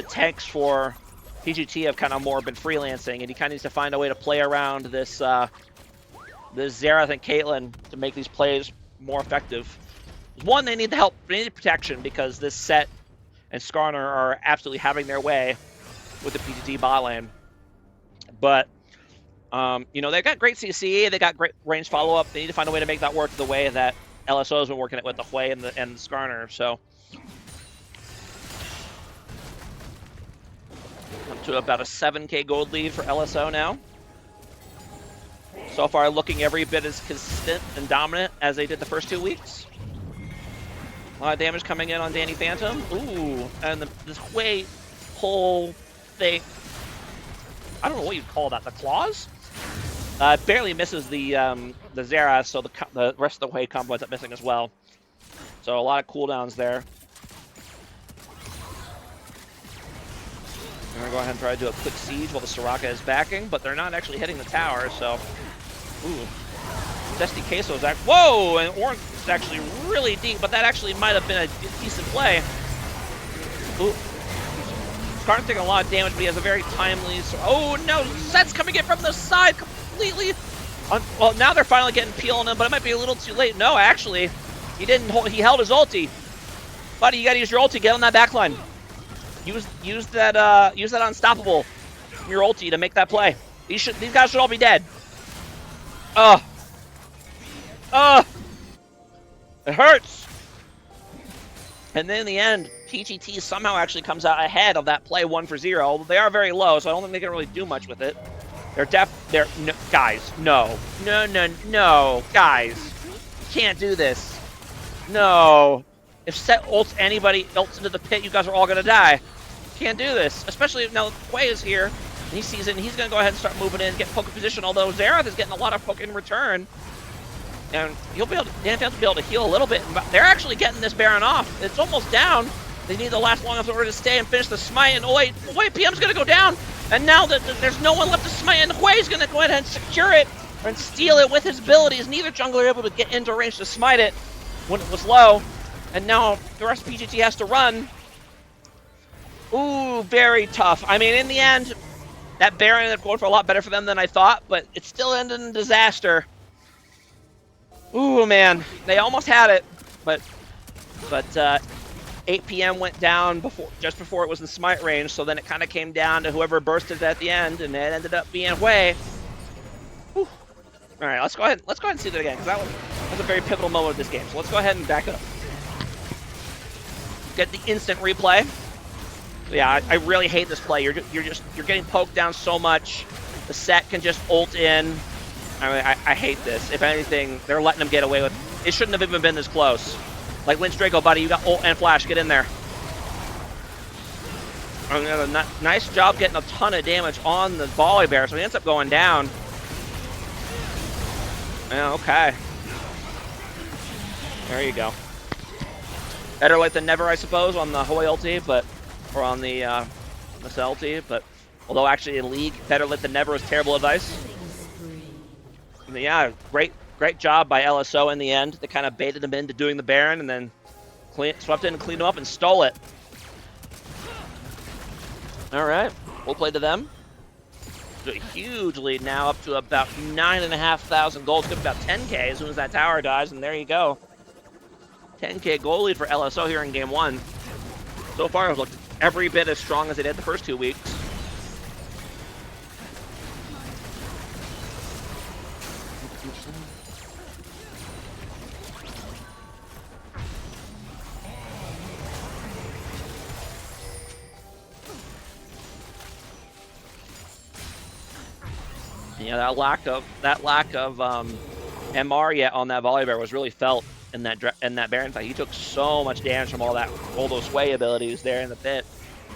tanks for PGT have kind of more been freelancing, and he kind of needs to find a way to play around this Xerath and Caitlyn to make these plays more effective. One, they need the help, they need protection, because this set and Skarner are absolutely having their way with the PGT bot lane. But, you know, they've got great CC, they got great range follow-up. They need to find a way to make that work the way that LSO has been working it with the Hwei and the Skarner. So, up to about a 7k gold lead for LSO now. So far, looking every bit as consistent and dominant as they did the first 2 weeks. A lot of damage coming in on Danny Phantom. Ooh, and this Hwei whole thing, I don't know what you'd call that, the claws? Barely misses the Xerath, so the rest of the Hwei combo ends up missing as well. So a lot of cooldowns there. I'm gonna go ahead and try to do a quick siege while the Soraka is backing, but they're not actually hitting the tower, so. Ooh. Zesty Queso is actually, whoa! And Ornn is actually really deep, but that actually might have been a decent play. Ooh. Skarner's taking a lot of damage, but he has a very timely. Oh no! Set's coming in from the side completely. Well, now they're finally getting peel on him, but it might be a little too late. No, actually, he didn't. He held his ulti. Buddy, you gotta use your ulti. Get on that backline. Use that unstoppable from your ulti to make that play. These guys should all be dead. It hurts. And then in the end, PGT somehow actually comes out ahead of that play 1-for-0. They are very low, so I don't think they can really do much with it. No, guys, no, guys, you can't do this. No, if Set ults anybody else into the pit, you guys are all going to die. Can't do this, especially now Quay is here, and he sees it, and he's going to go ahead and start moving in, get poke in position, although Xerath is getting a lot of poke in return. And he'll be able to, Danfans will be able to heal a little bit, but they're actually getting this Baron off. It's almost down. They need to last long enough in order to stay and finish the smite, and wait, PM's going to go down, and now that there's no one left to smite, and Hui's going to go ahead and secure it, and steal it with his abilities. Neither jungler able to get into range to smite it when it was low, and now the rest of PGT has to run. Ooh, very tough. I mean, in the end, that Baron ended up going for a lot better for them than I thought, but it still ended in disaster. Ooh, man, they almost had it, but 8 PM went down just before it was in smite range, so then it kind of came down to whoever bursted at the end, and it ended up being Hui. Whew. All right, let's go ahead and see that again, because that was a very pivotal moment of this game. So let's go ahead and back up. Get the instant replay. Yeah, I really hate this play. You're getting poked down so much. The Set can just ult in. I mean, I hate this. If anything, they're letting them get away with it. It shouldn't have even been this close. Like Lynch Draco, buddy, you got ult and flash. Get in there. Nice job getting a ton of damage on the volley bear, so he ends up going down. Yeah, okay. There you go. Better late than never, I suppose, on the Hui ulti, or on the ulti, but although actually in League, better late than never is terrible advice. And yeah, great job by LSO in the end. They kind of baited him into doing the Baron and then swept in and cleaned him up and stole it. All right, we'll play to them. A huge lead now, up to about 9,500 gold. It's about 10K as soon as that tower dies, and there you go. 10K goal lead for LSO here in game 1. So far, it's looked every bit as strong as it did the first 2 weeks. Yeah, that lack of MR yet on that volley bear was really felt in that Baron fight. He took so much damage from all those sway abilities there in the pit.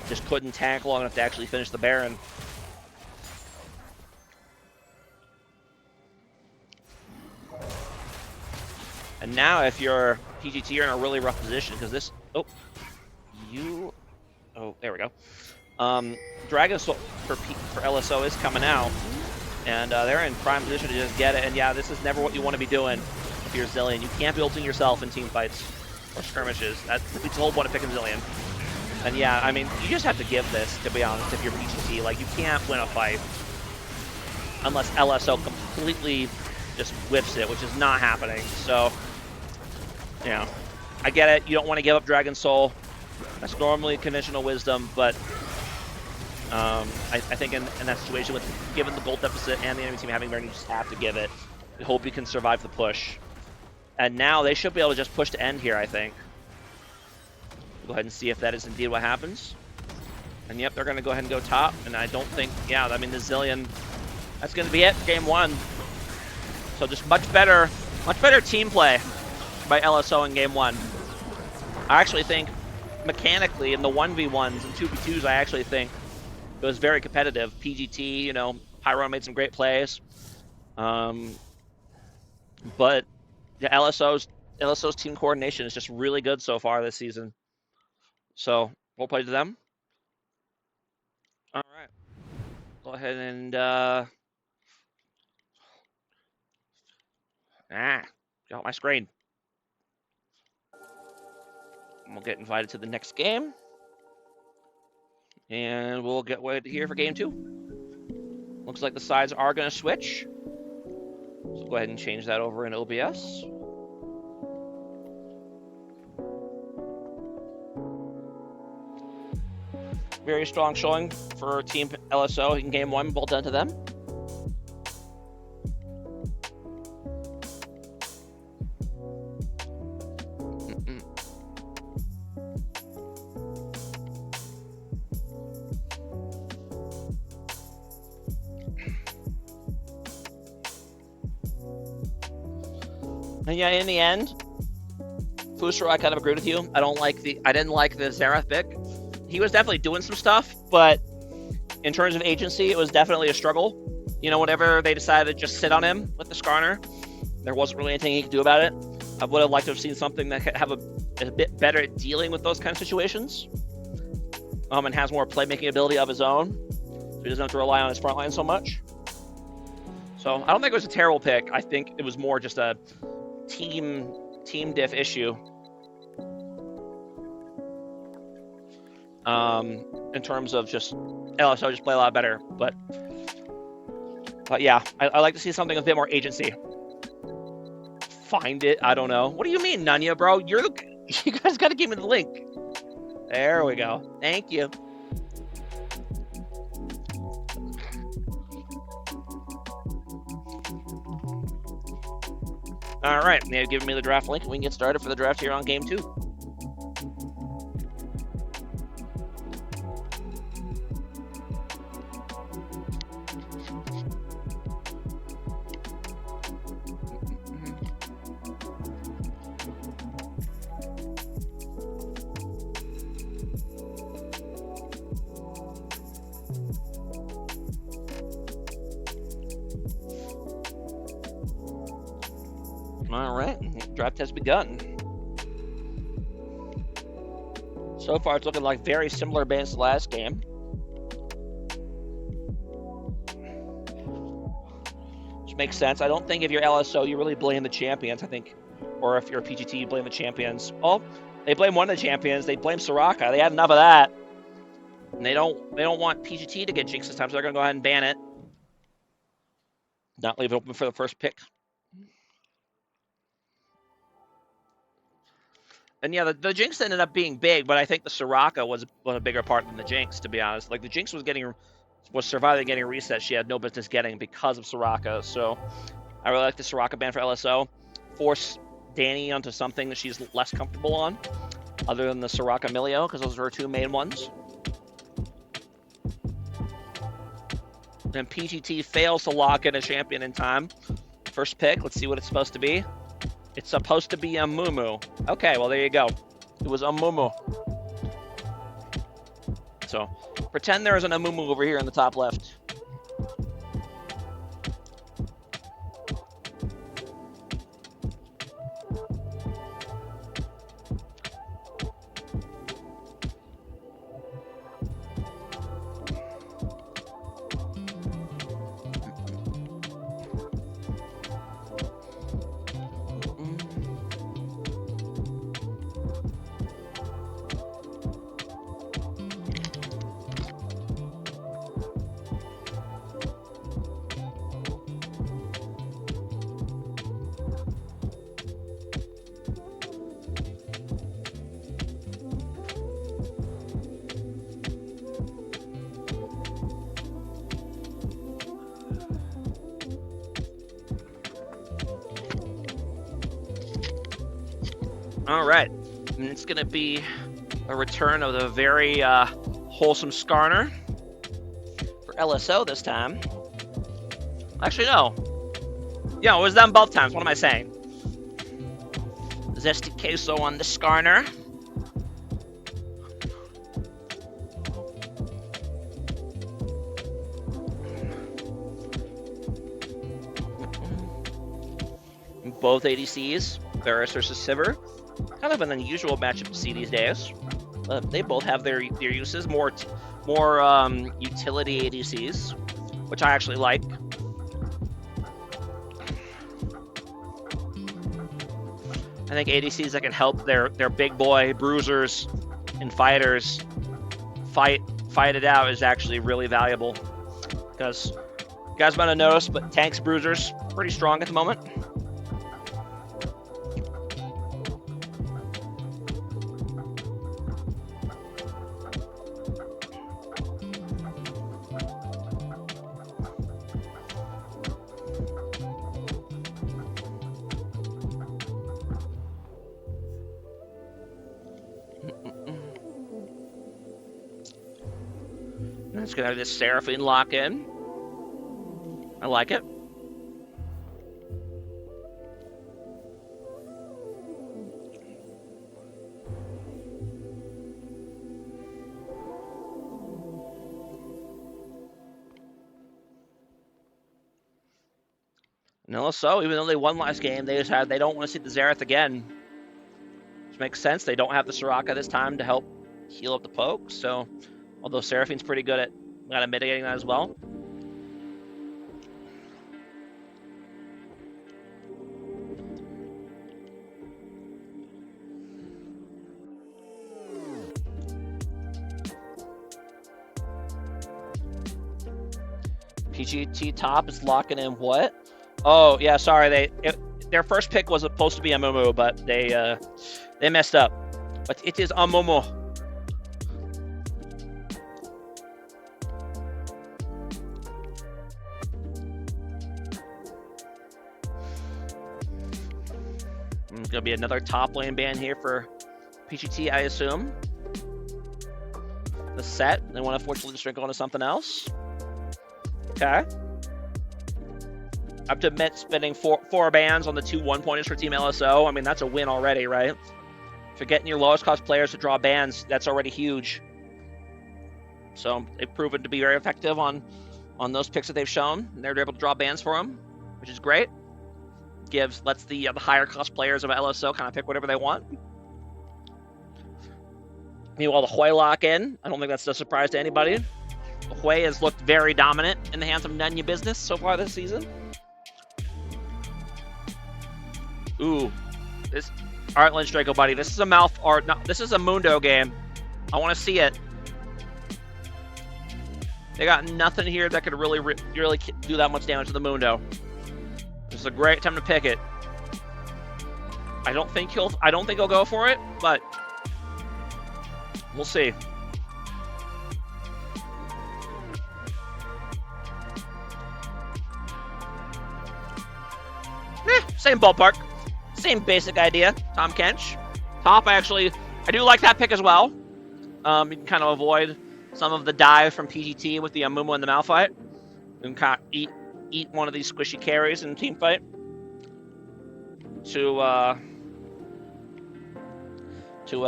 Just couldn't tank long enough to actually finish the Baron. And now if you're PGT, you're in a really rough position because this there we go. Dragon Soul for LSO is coming out. And they're in prime position to just get it. And yeah, this is never what you want to be doing if you're Zilean. You can't be ulting yourself in team fights or skirmishes. We told one to pick a Zilean. And yeah, I mean, you just have to give this, to be honest, if you're PGT. Like, you can't win a fight unless LSO completely just whips it, which is not happening. So, you know, I get it. You don't want to give up Dragon Soul. That's normally conventional wisdom, but I think in that situation, with given the gold deficit and the enemy team having Baron, you just have to give it. You hope you can survive the push. And now they should be able to just push to end here, I think. Go ahead and see if that is indeed what happens. And yep, they're going to go ahead and go top. And I don't think, yeah, I mean, the Zilean, that's going to be it, game 1. So just much better team play by LSO in game 1. I actually think mechanically in the 1v1s and 2v2s, I actually think it was very competitive. PGT, you know, Pyro made some great plays. But yeah, LSO's team coordination is just really good so far this season. So we'll play to them. All right. Go ahead and got my screen. We'll get invited to the next game. And we'll get waited here for game 2. Looks like the sides are going to switch. So go ahead and change that over in OBS. Very strong showing for Team LSO in game 1. Well done to them. And yeah, in the end, Fusro, I kind of agree with you. I didn't like the Xerath pick. He was definitely doing some stuff, but in terms of agency, it was definitely a struggle. You know, whenever they decided to just sit on him with the Skarner, there wasn't really anything he could do about it. I would have liked to have seen something that could have a bit better at dealing with those kind of situations. And has more playmaking ability of his own, so he doesn't have to rely on his front line so much. So I don't think it was a terrible pick. I think it was more just a team diff issue. In terms of just LSO just play a lot better, but yeah, I like to see something with a bit more agency. Find it? I don't know. What do you mean, Nunya, bro? You guys got to give me the link. There we go. Thank you. All right, they've given me the draft link, and we can get started for the draft here on Game 2. All right, draft has begun. So far, it's looking like very similar bands to the last game. Which makes sense. I don't think if you're LSO, you really blame the champions, I think. Or if you're a PGT, you blame the champions. Oh, they blame one of the champions. They blame Soraka. They had enough of that. And they don't want PGT to get jinxed this time, so they're going to go ahead and ban it. Not leave it open for the first pick. And yeah, the Jinx ended up being big, but I think the Soraka was a bigger part than the Jinx, to be honest. Like, the Jinx was surviving getting a reset she had no business getting because of Soraka. So I really like the Soraka ban for LSO. Force Danny onto something that she's less comfortable on, other than the Soraka Milio, because those are her two main ones. And PGT fails to lock in a champion in time. First pick, let's see what it's supposed to be. It's supposed to be a Mumu. Okay, well, there you go. It was a Mumu. So, pretend there isn't a Mumu over here in the top left. All right, and it's going to be a return of the very wholesome Skarner for LSO this time. Actually, no. Yeah, it was done both times. What am I saying? Zesty Queso on the Skarner. Both ADCs, Varus versus Sivir. Kind of an unusual matchup to see these days. They both have their uses, more utility ADCs, which I actually like. I think ADCs that can help their big boy bruisers and fighters fight it out is actually really valuable. Because you guys might have noticed, but tanks, bruisers, pretty strong at the moment. It's gonna have this Seraphine lock in. I like it. And LSO, even though they won last game, they don't want to see the Xerath again. Which makes sense. They don't have the Soraka this time to help heal up the poke. So, although Seraphine's pretty good at kind of mitigating that as well. PGT top is locking in what? Oh yeah, sorry. Their first pick was supposed to be Amumu, but they messed up. But it is Amumu. There's gonna be another top lane ban here for PGT, I assume. The set. They want to fortunately just drink on to something else. Okay. Up to Met spending four bans on the 2 1-pointers for Team LSO. I mean, that's a win already, right? If you're getting your lowest cost players to draw bans, that's already huge. So they've proven to be very effective on those picks that they've shown. And they're able to draw bans for them, which is great. Lets the higher cost players of LSO kind of pick whatever they want. Meanwhile, the Hui lock in. I don't think that's a surprise to anybody. The Hui has looked very dominant in the hands of Nanya Business so far this season. Ooh, this Artland Draco buddy. This is a mouth art. No, this is a Mundo game. I want to see it. They got nothing here that could really do that much damage to the Mundo. This is a great time to pick it. I don't think he'll go for it, but we'll see. Same ballpark. Same basic idea. Tom Kench. Top, I do like that pick as well. You can kind of avoid some of the dive from PGT with the Amumu and the Malphite. You can kind of eat one of these squishy carries in a team fight to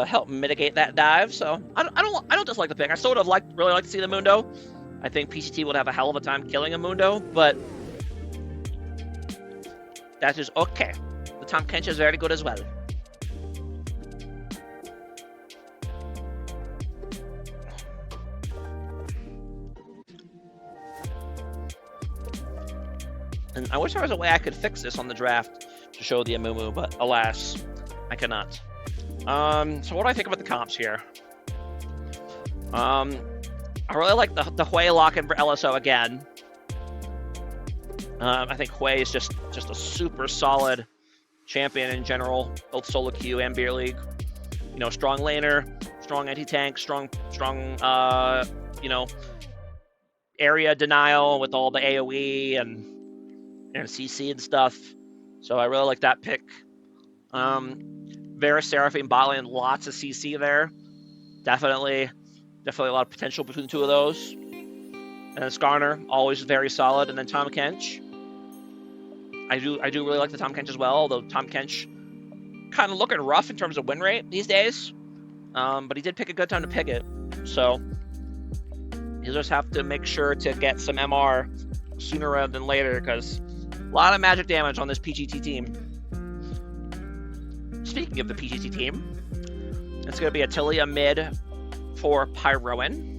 help mitigate that dive. So I don't dislike the pick. I still would have really liked to see the Mundo. I think PGT would have a hell of a time killing a Mundo, but that is okay. The Tom Kench is very good as well. And I wish there was a way I could fix this on the draft to show the Amumu, but alas, I cannot. So what do I think about the comps here? I really like the Hui lock-in for LSO again. I think Hui is just a super solid champion in general, both solo queue and beer league. You know, strong laner, strong anti-tank, strong area denial with all the AoE and CC and stuff. So I really like that pick. Varus, Seraphine, bot lane, lots of CC there. Definitely a lot of potential between the two of those. And then Skarner, always very solid. And then Tom Kench. I do really like the Tom Kench as well, although Tom Kench kind of looking rough in terms of win rate these days. But he did pick a good time to pick it. So he'll just have to make sure to get some MR sooner rather than later, because a lot of magic damage on this PGT team. Speaking of the PGT team, it's going to be a Talia mid for Pyroan.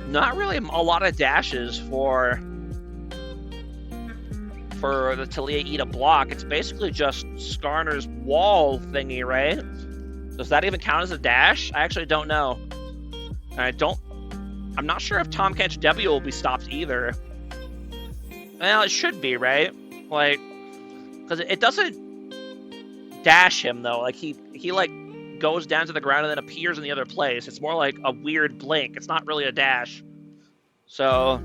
Not really a lot of dashes for the Talia E to block. It's basically just Skarner's wall thingy, right? Does that even count as a dash? I actually don't know. I'm not sure if Tom Kench W will be stopped either. Well, it should be, right? Like, because it doesn't dash him though. Like he goes down to the ground and then appears in the other place. It's more like a weird blink. It's not really a dash. So,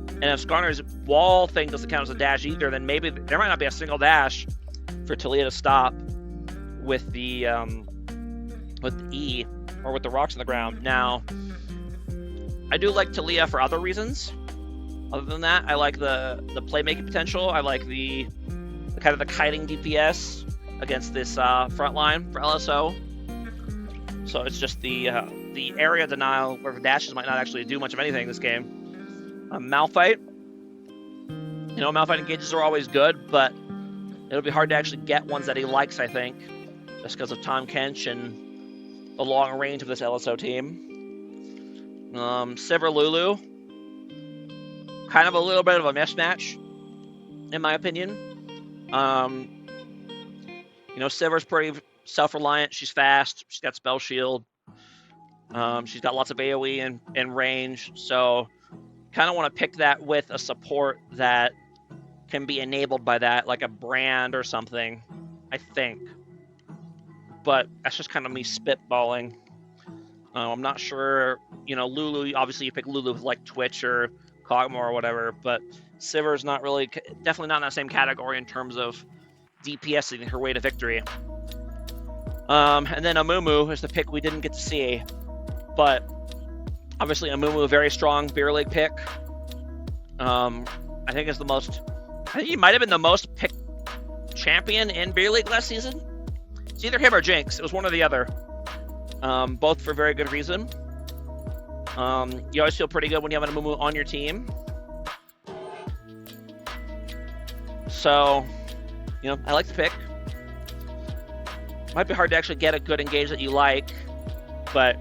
and if Skarner's wall thing doesn't count as a dash either, then maybe there might not be a single dash for Talia to stop with the E or with the rocks on the ground. Now, I do like Talia for other reasons. Other than that, I like the playmaking potential. I like the kind of the kiting DPS against this front line for LSO. So it's just the area denial where the dashes might not actually do much of anything in this game. Malphite, Malphite engages are always good, but it'll be hard to actually get ones that he likes, I think, just because of Tahm Kench and the long range of this LSO team. Sivir Lulu, kind of a little bit of a mismatch, in my opinion. Sivir's pretty self-reliant. She's fast. She's got Spell Shield. She's got lots of AoE and range. So kind of want to pick that with a support that can be enabled by that, like a Brand or something, I think. But that's just kind of me spitballing. I'm not sure. Lulu, obviously you pick Lulu with like Twitch or Kog'Maw or whatever, but Sivir's not really, definitely not in that same category in terms of DPSing her way to victory. And then Amumu is the pick we didn't get to see, but obviously Amumu, a very strong beer league pick. I think he might have been the most picked champion in beer league last season. It's either him or Jinx. It was one or the other. Both for very good reason. You always feel pretty good when you have an Amumu on your team. So, I like the pick. Might be hard to actually get a good engage that you like, but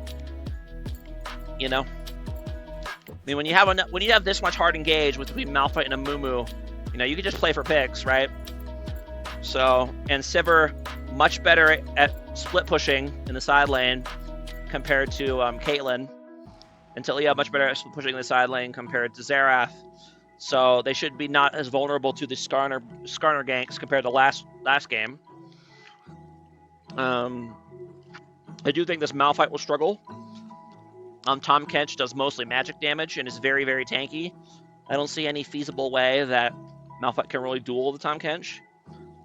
when you have this much hard engage between Malphite and Amumu, you can just play for picks, right? So, and Sivir much better at split pushing in the side lane compared to Caitlyn, and Taliyah much better at split pushing in the side lane compared to Xerath. So they should be not as vulnerable to the Skarner ganks compared to last game. I do think this Malphite will struggle. Tahm Kench does mostly magic damage and is very, very tanky. I don't see any feasible way that Malphite can really duel the Tahm Kench.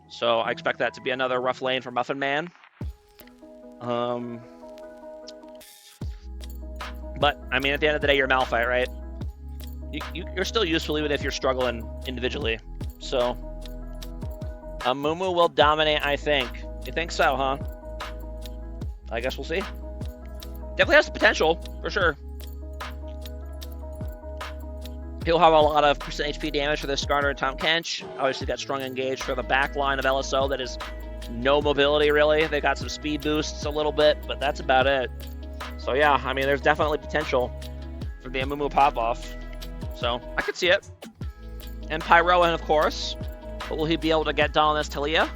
So I expect that to be another rough lane for Muffin Man. But, at the end of the day, you're Malphite, right? You're still useful even if you're struggling individually. So, Amumu will dominate, I think. You think so, huh? I guess we'll see. Definitely has the potential, for sure. He'll have a lot of percent HP damage for this Skarner and Tahm Kench. Obviously got strong engage for the back line of LSO that is no mobility, really. They got some speed boosts a little bit, but that's about it. So yeah, there's definitely potential for the Amumu pop-off. So, I could see it. And Pyroan, of course. But will he be able to get done on this Taliyah?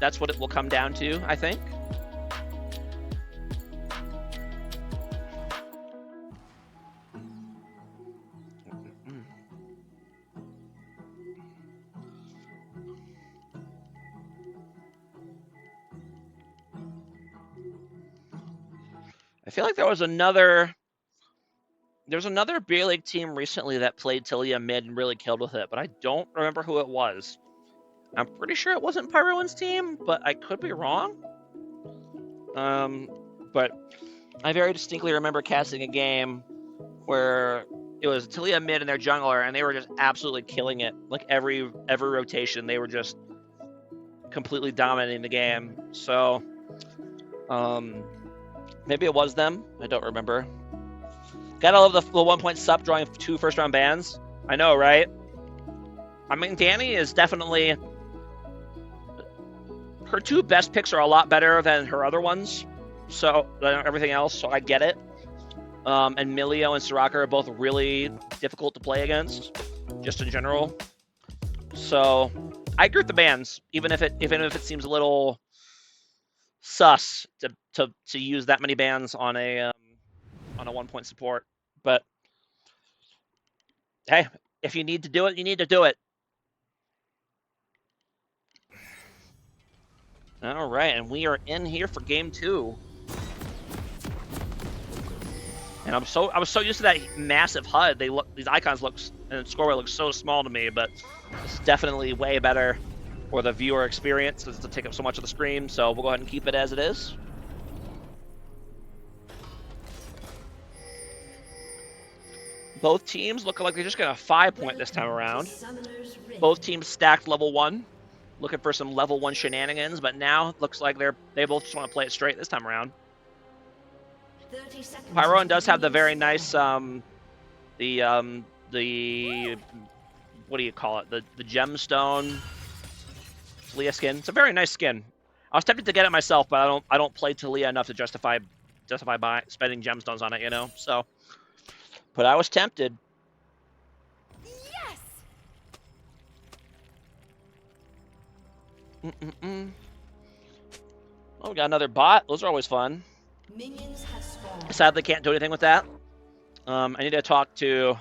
That's what it will come down to, I think. I feel like there was another beer league team recently that played Taliyah mid and really killed with it, but I don't remember who it was. I'm pretty sure it wasn't Pyroan's team, but I could be wrong. But I very distinctly remember casting a game where it was Taliyah mid and their jungler, and they were just absolutely killing it. Like every rotation, they were just completely dominating the game. So, maybe it was them. I don't remember. Gotta love the 1 point sup drawing 2 first round bans. I know, right? Danny is definitely... Her 2 best picks are a lot better than her other ones. So, than everything else, so I get it. And Milio and Soraka are both really difficult to play against, just in general. So, I agree with the bans, even if it seems a little sus to use that many bans on a 1 point support. But hey, if you need to do it, you need to do it. All right, and we are in here for game 2. And I was so used to that massive HUD. These icons and scoreboard looks so small to me, but it's definitely way better for the viewer experience because it's to take up so much of the screen. So we'll go ahead and keep it as it is. Both teams look like they're just going to 5 point this time around. Both teams stacked level 1, looking for some level 1 shenanigans, but now it looks like they both just want to play it straight this time around. Pyroan does have the very nice the the what do you call it? The gemstone Talia skin. It's a very nice skin. I was tempted to get it myself, but I don't play Talia enough to justify spending gemstones on it, you know. So, but I was tempted. Yes. Oh, we got another bot. Those are always fun. Minions have spawned. Sadly, can't do anything with that. I need to talk to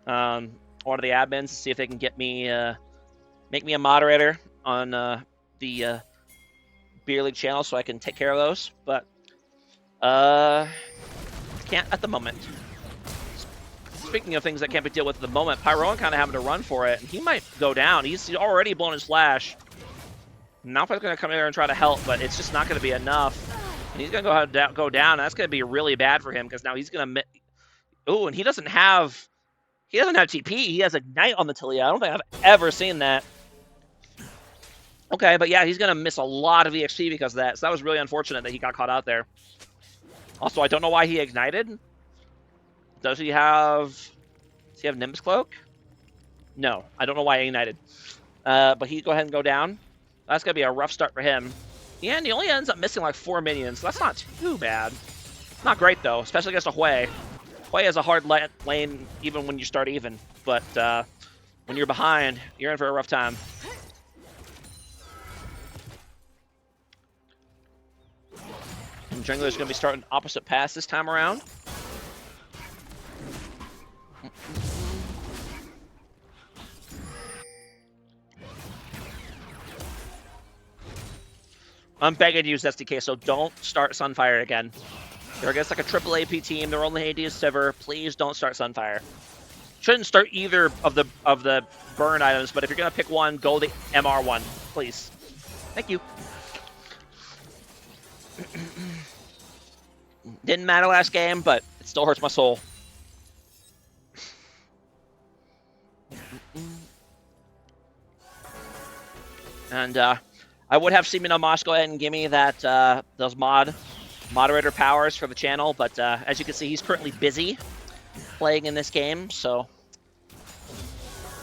one of the admins to see if they can get me, make me a moderator on the Beer League channel so I can take care of those. But can't at the moment. Speaking of things that can't be dealt with at the moment, Pyroan kind of having to run for it, and he might go down. He's already blown his flash. Now he's going to come in there and try to help, but it's just not going to be enough. And he's going to go down. And that's going to be really bad for him because now he's going to. Oh, and he doesn't have TP. He has Ignite on the Talia. I don't think I've ever seen that. Okay, but yeah, he's going to miss a lot of EXP because of that. So that was really unfortunate that he got caught out there. Also, I don't know why he ignited. Does he have Nimbus Cloak? No, I don't know why he ignited. But he'd go ahead and go down. That's going to be a rough start for him. And he only ends up missing like 4 minions. So that's not too bad. Not great, though, especially against a Hui. Hui has a hard lane even when you start even. But when you're behind, you're in for a rough time. And Jungler's going to be starting opposite pass this time around. I'm begging to use SDK, so don't start Sunfire again. They're against like a triple AP team. Their only AD is Sivir. Please don't start Sunfire. Shouldn't start either of the burn items, but if you're gonna pick one, go the MR one, please. Thank you. Didn't matter last game, but it still hurts my soul. And I would have Semino Mosh go ahead and give me that those moderator powers for the channel, but as you can see, he's currently busy playing in this game, so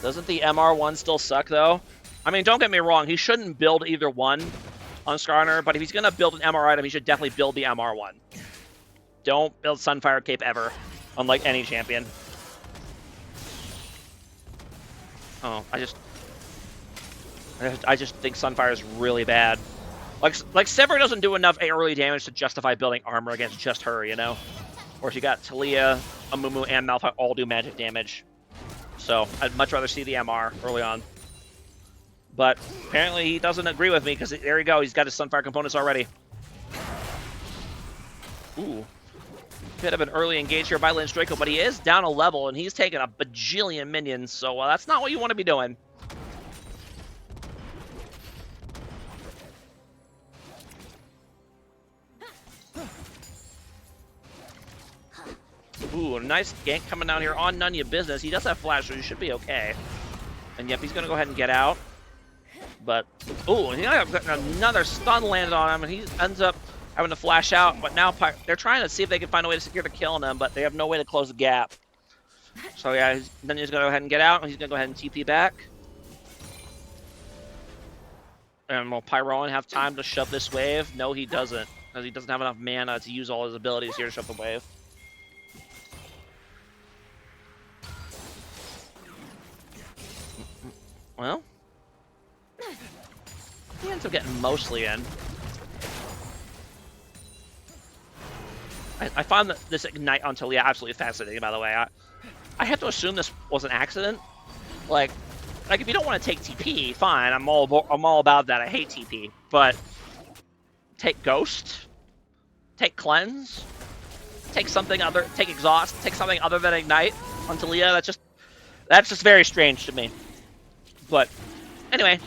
doesn't the MR1 still suck though? I mean, don't get me wrong, he shouldn't build either one on Skarner, but if he's gonna build an MR item, he should definitely build the MR1. Don't build Sunfire Cape ever, unlike any champion. Oh, I just think Sunfire is really bad. Like Sivir doesn't do enough early damage to justify building armor against just her, you know? Or if you got Talia, Amumu, and Malphite all do magic damage. So I'd much rather see the MR early on. But apparently he doesn't agree with me because there you go, he's got his Sunfire components already. Ooh. Could have been early engaged here by Lynch Draco, but he is down a level and he's taking a bajillion minions, so that's not what you want to be doing. Ooh, a nice gank coming down here on None Your Business. He does have flash, so he should be okay. And yep, he's going to go ahead and get out. But, ooh, and he got another stun landed on him, and he ends up having to flash out. But now they're trying to see if they can find a way to secure the kill on him, but they have no way to close the gap. So yeah, then he's going to go ahead and get out, and he's going to go ahead and TP back. And will Pyroan have time to shove this wave? No, he doesn't, because he doesn't have enough mana to use all his abilities here to shove the wave. Well, he ends up getting mostly in. I found that this Ignite on Talia absolutely fascinating, by the way. I have to assume this was an accident. Like if you don't want to take TP, fine. I'm all about that. I hate TP, but take Ghost, take Cleanse, take Exhaust, take something other than Ignite on Talia. That's just very strange to me. But anyway,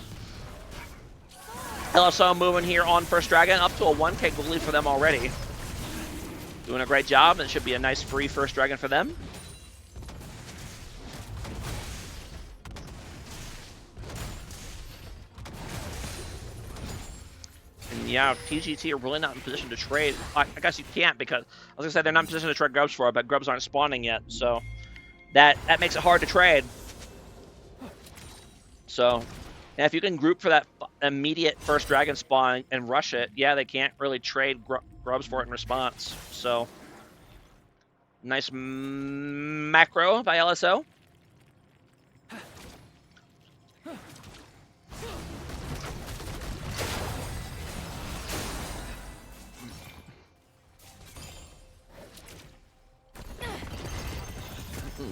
LSO moving here on First Dragon, up to a 1k lead for them already. Doing a great job, and it should be a nice free First Dragon for them. And yeah, PGT are really not in position to trade. I guess you can't because, as I said, they're not in position to trade Grubs for it, but Grubs aren't spawning yet, so that makes it hard to trade. So, yeah, if you can group for that immediate first dragon spawn and rush it, yeah, they can't really trade grubs for it in response. So, nice macro by LSO.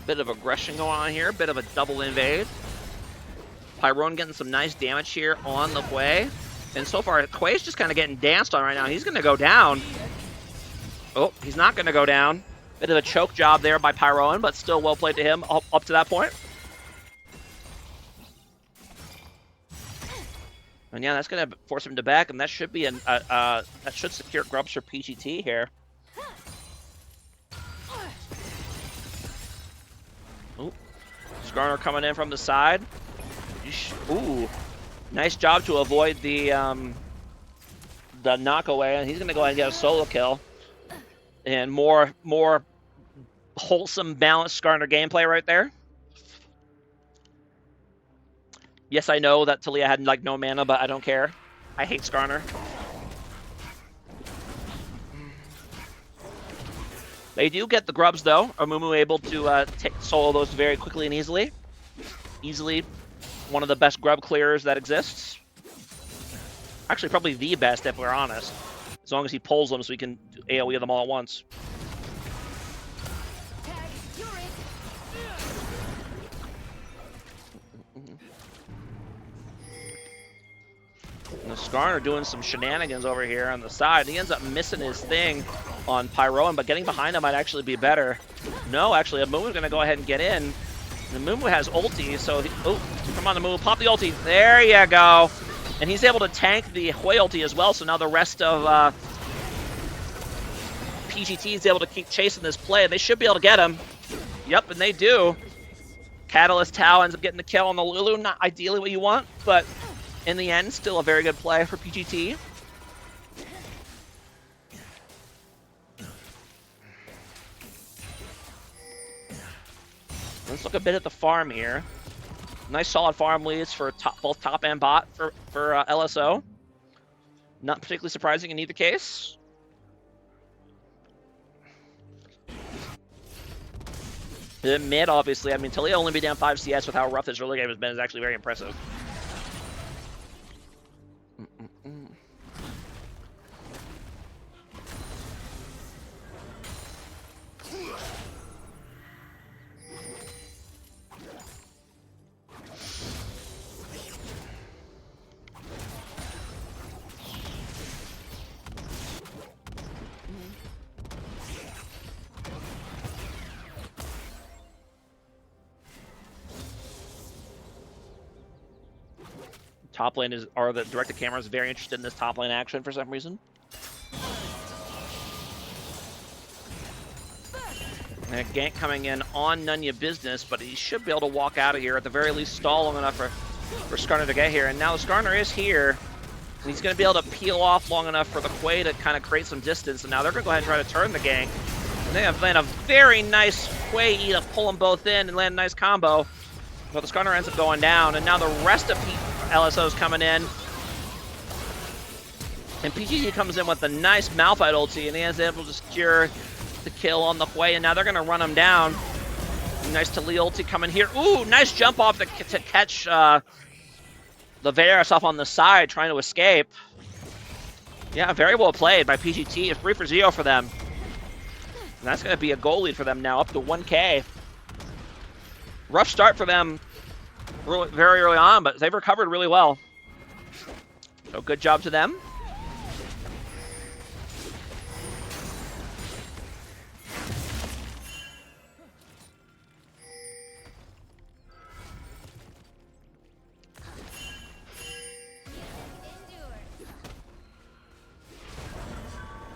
Bit of aggression going on here, bit of a double invade. Pyron getting some nice damage here on the Quay. And so far, Quay's just kind of getting danced on right now. He's going to go down. Oh, he's not going to go down. Bit of a choke job there by Pyron, but still well played to him up to that point. And yeah, that's going to force him to back, and that should be that should secure grubs for PGT here. Ooh, Skarner coming in from the side. Ooh, nice job to avoid the knockaway, and he's going to go ahead and get a solo kill. And more wholesome, balanced Skarner gameplay right there. Yes, I know that Talia had like no mana, but I don't care. I hate Skarner. They do get the grubs though. Amumu able to solo those very quickly and easily. Easily one of the best grub clearers that exists. Actually, probably the best if we're honest. As long as he pulls them so we can AoE them all at once. And the Skarner doing some shenanigans over here on the side. He ends up missing his thing on Pyroan, but getting behind him might actually be better. No, actually, Amumu's going to go ahead and get in. And Amumu has ulti, so... oh, come on, Amumu, pop the ulti. There you go. And he's able to tank the Hui ulti as well, so now the rest of PGT is able to keep chasing this play. They should be able to get him. Yep, and they do. Catalyst Tau ends up getting the kill on the Lulu. Not ideally what you want, but in the end, still a very good play for PGT. Let's look a bit at the farm here. Nice solid farm leads for both top and bot for LSO. Not particularly surprising in either case. The mid, obviously, I mean, Talia only be down 5 CS with how rough this early game has been is actually very impressive. Top lane are the directed cameras very interested in this top lane action for some reason. And a gank coming in on Nunya Business, but he should be able to walk out of here, at the very least stall long enough for Skarner to get here. And now Skarner is here. And he's going to be able to peel off long enough for the Quay to kind of create some distance. And now they're going to go ahead and try to turn the gank. And they have land a very nice Quay to pull them both in and land a nice combo. But the Skarner ends up going down. And now the rest of LSO's coming in. And PGT comes in with a nice Malphite ulti, and he is able to secure the kill on the Quay, and now they're going to run him down. Nice Talia ulti coming here. Ooh, nice jump off to catch the Varus off on the side, trying to escape. Yeah, very well played by PGT. It's 3-for-0 for them. And that's going to be a goal lead for them now, up to 1K. Rough start for them very early on, but they've recovered really well. So good job to them.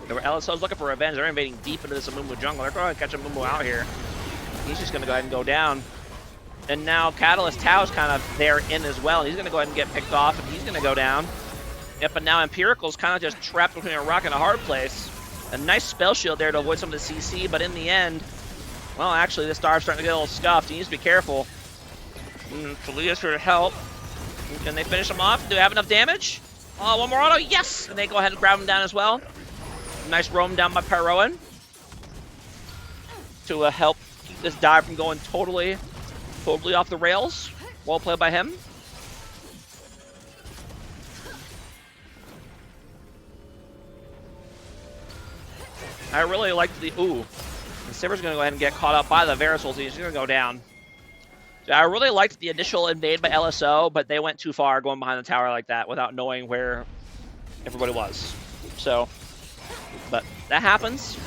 LSO's looking for revenge. They're invading deep into this Amumu jungle. They're going to catch Amumu out here. He's just going to go ahead and go down. And now Catalyst Tau's kind of there in as well. He's going to go ahead and get picked off, and he's going to go down. Yep, but now Empirical's kind of just trapped between a rock and a hard place. A nice spell shield there to avoid some of the CC, but in the end, Well, actually, this Star's starting to get a little scuffed. He needs to be careful. Talia's here to help. Can they finish him off? Do they have enough damage? Oh, one more auto. Yes! And they go ahead and grab him down as well. Nice roam down by Pyroan to help keep this dive from going totally off the rails. Well played by him. I really liked the... Ooh. And Siver's going to go ahead and get caught up by the Verisol. He's going to go down. So I really liked the initial invade by LSO, but they went too far going behind the tower like that without knowing where everybody was. So, but that happens.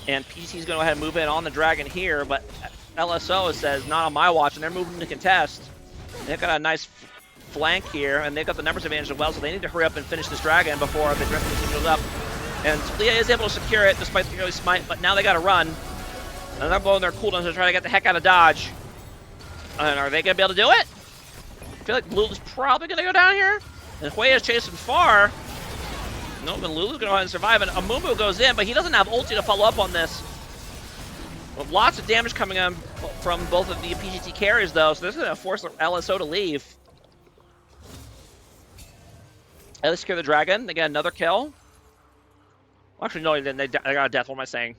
And PGT's going to go ahead and move in on the Dragon here, but LSO says, not on my watch, and they're moving to contest. They've got a nice flank here, and they've got the numbers advantage as well, so they need to hurry up and finish this Dragon before the Dragon goes up. And Talia is able to secure it despite the early smite, but now they got to run. And they're blowing their cooldowns to try to get the heck out of dodge. And are they going to be able to do it? I feel like Lulu's probably going to go down here. And Hui is chasing far. No, but Lulu's going to go ahead and survive. And Amumu goes in, but he doesn't have ulti to follow up on this. With lots of damage coming in from both of the PGT carries, though, so this is going to force LSO to leave. They secure the Dragon. They get another kill. Well, actually, no, they didn't. They got a death. What am I saying?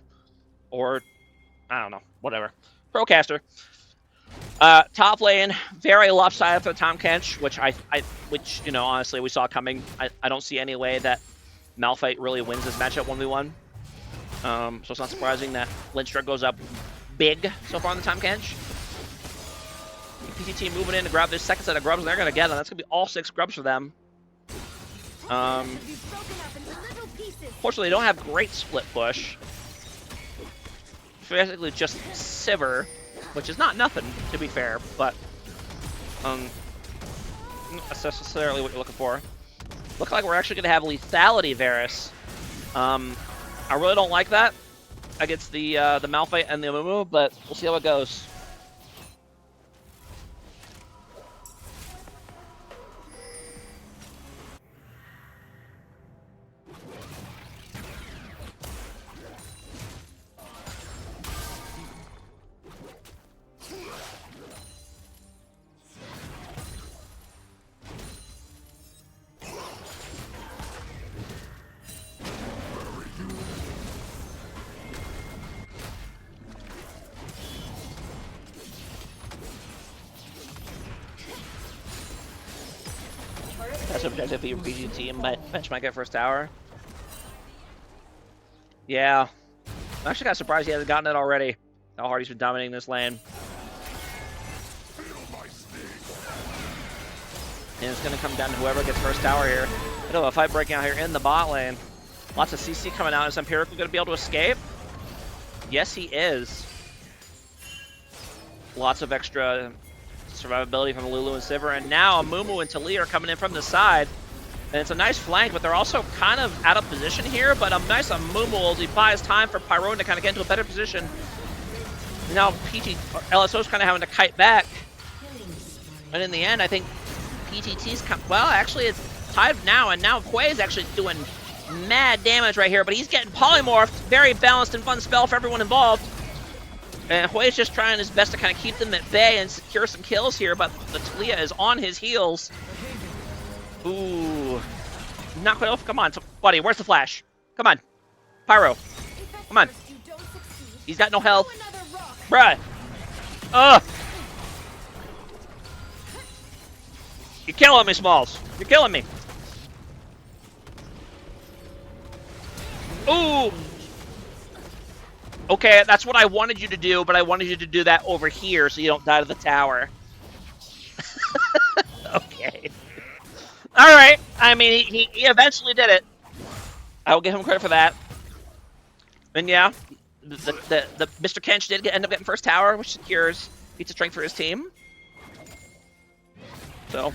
Or, I don't know. Whatever. Procaster. Top lane, very lopsided for the Tahm Kench, which you know, honestly, we saw coming. I don't see any way that Malphite really wins this matchup 1v1. So it's not surprising that Lindstrom goes up big so far on the Tahm Kench. PGT moving in to grab this second set of grubs, and they're going to get them. That's going to be all 6 grubs for them. Fortunately, they don't have great split push. Basically, just Sivir, which is not nothing, to be fair, but not necessarily what you're looking for. Look like we're actually going to have lethality Varus. I really don't like that against the Malphite and the Amumu, but we'll see how it goes. That's objective for your PGT and bench might get first tower. Yeah. I'm actually kind of surprised he hasn't gotten it already. How hard he's been dominating this lane. And it's going to come down to whoever gets first tower here. Bit of a fight breaking out here in the bot lane. Lots of CC coming out. Is Empirical going to be able to escape? Yes, he is. Lots of extra survivability from Lulu and Sivir, and now Amumu and Talia are coming in from the side. And it's a nice flank, but they're also kind of out of position here, but a nice Amumu, he buys time for Pyroan to kind of get into a better position. Now LSO's kind of having to kite back. And in the end, I think PGT's well, actually it's tied now, and now Quay is actually doing mad damage right here, but he's getting polymorphed. Very balanced and fun spell for everyone involved. And Hui is just trying his best to kind of keep them at bay and secure some kills here, but the Talia is on his heels. Ooh. Not quite off. Come on, buddy. Where's the flash? Come on. Pyro. Come on. He's got no health. Bruh. Ugh. You're killing me, Smalls. You're killing me. Ooh. Okay, that's what I wanted you to do, but I wanted you to do that over here so you don't die to the tower. Okay. Alright. I mean, he eventually did it. I will give him credit for that. And yeah, the Mr. Kench did end up getting first tower, which secures pizza strength for his team. So,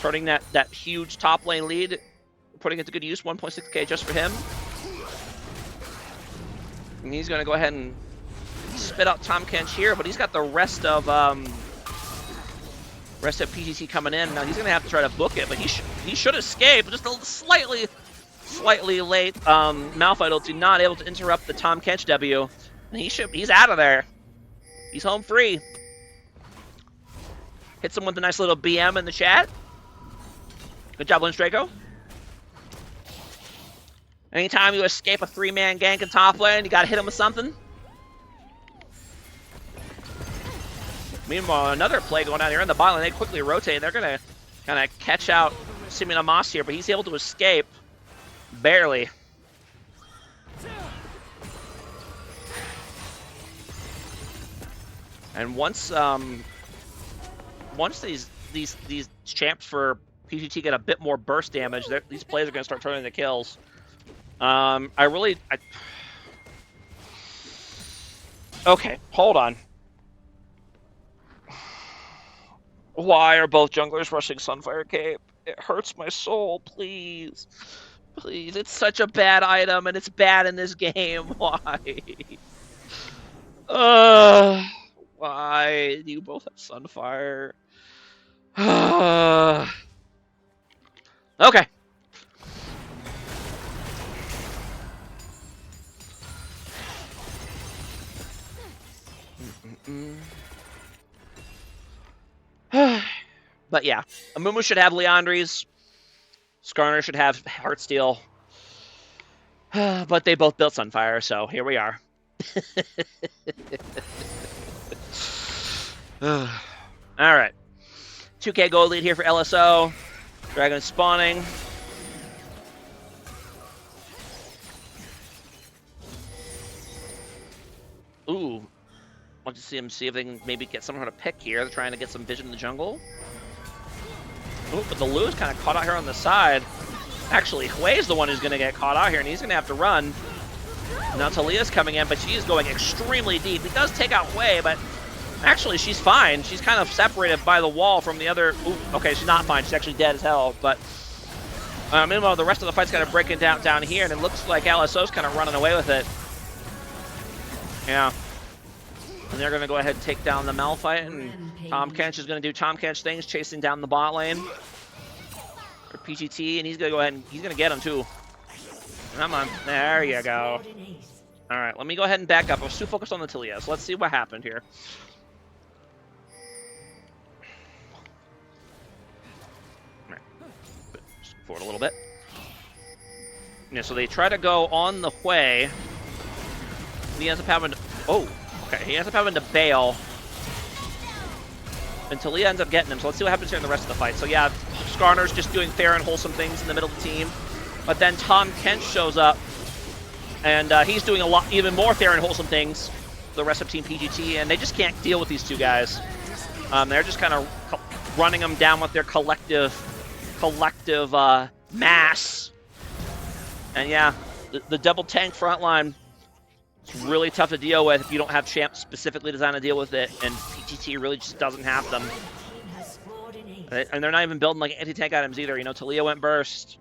turning that huge top lane lead, putting it to good use, 1.6k just for him. And he's going to go ahead and spit out Tahm Kench here, but he's got the rest of PGT coming in. Now he's going to have to try to book it, but he should escape. Just a slightly late Malphite ulti, not able to interrupt the Tahm Kench W. He's out of there. He's home free. Hits him with a nice little BM in the chat. Good job, Lynch Draco. Anytime you escape a 3-man gank in top lane, you gotta hit him with something. Meanwhile, another play going on here in the bot lane. They quickly rotate. They're gonna kind of catch out Simeon Amos here, but he's able to escape. Barely. And once these champs for PGT get a bit more burst damage, these plays are going to start turning into kills. Okay, hold on. Why are both junglers rushing Sunfire Cape? It hurts my soul, please. Please, it's such a bad item, and it's bad in this game. Why? Why do you both have Sunfire? Okay. But yeah, Amumu should have Leandries. Skarner should have Heartsteel. But they both built Sunfire, so here we are. Alright. 2k gold lead here for LSO. Dragon spawning. Ooh. Want to see if they can maybe get someone to pick here. They're trying to get some vision in the jungle. Ooh, but the Lu's kind of caught out here on the side. Actually, Hui's the one who's going to get caught out here, and he's going to have to run. Now Talia's coming in, but she's going extremely deep. He does take out Hui, but actually she's fine. She's kind of separated by the wall from the other... Ooh, okay, she's not fine. She's actually dead as hell, but... meanwhile, the rest of the fight's kind of breaking down here, and it looks like LSO's kind of running away with it. Yeah. And they're going to go ahead and take down the Malphite, and Tom Kench is going to do Tom Kench things, chasing down the bot lane for PGT, and he's going to go ahead and he's going to get him too. Come on, there you go. All right, let me go ahead and back up. I was too focused on the Talia, so let's see what happened here. All right. Just forward a little bit. Yeah, so they try to go on the Hui. He ends up having to... Oh. Okay, he ends up having to bail. And Talia ends up getting him, so let's see what happens here in the rest of the fight. So yeah, Skarner's just doing fair and wholesome things in the middle of the team. But then Tom Kench shows up, and he's doing even more fair and wholesome things for the rest of Team PGT, and they just can't deal with these two guys. They're just kind of running them down with their collective mass. And yeah, the double tank front line, it's really tough to deal with if you don't have champs specifically designed to deal with it, and PGT really just doesn't have them. And they're not even building like anti-tank items either. You know, Talia went burst.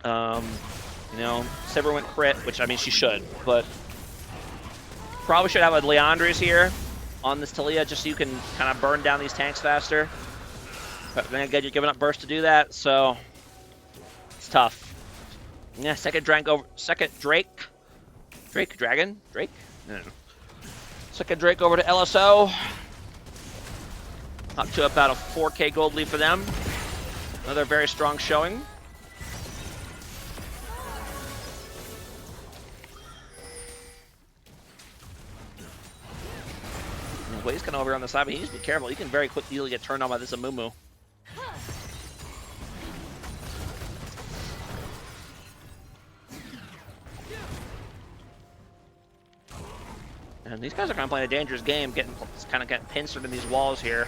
You know, Sivir went crit, which I mean she should, but probably should have a Leandries here on this Talia just so you can kind of burn down these tanks faster. But then again, you're giving up burst to do that, so it's tough. Yeah, second Drake. No. Second Drake over to LSO. Up to about a 4k gold lead for them. Another very strong showing. Hui's kind of over on the side, but he needs to be careful. He can very quickly get turned on by this Amumu. And these guys are kind of playing a dangerous game, getting pincered in these walls here.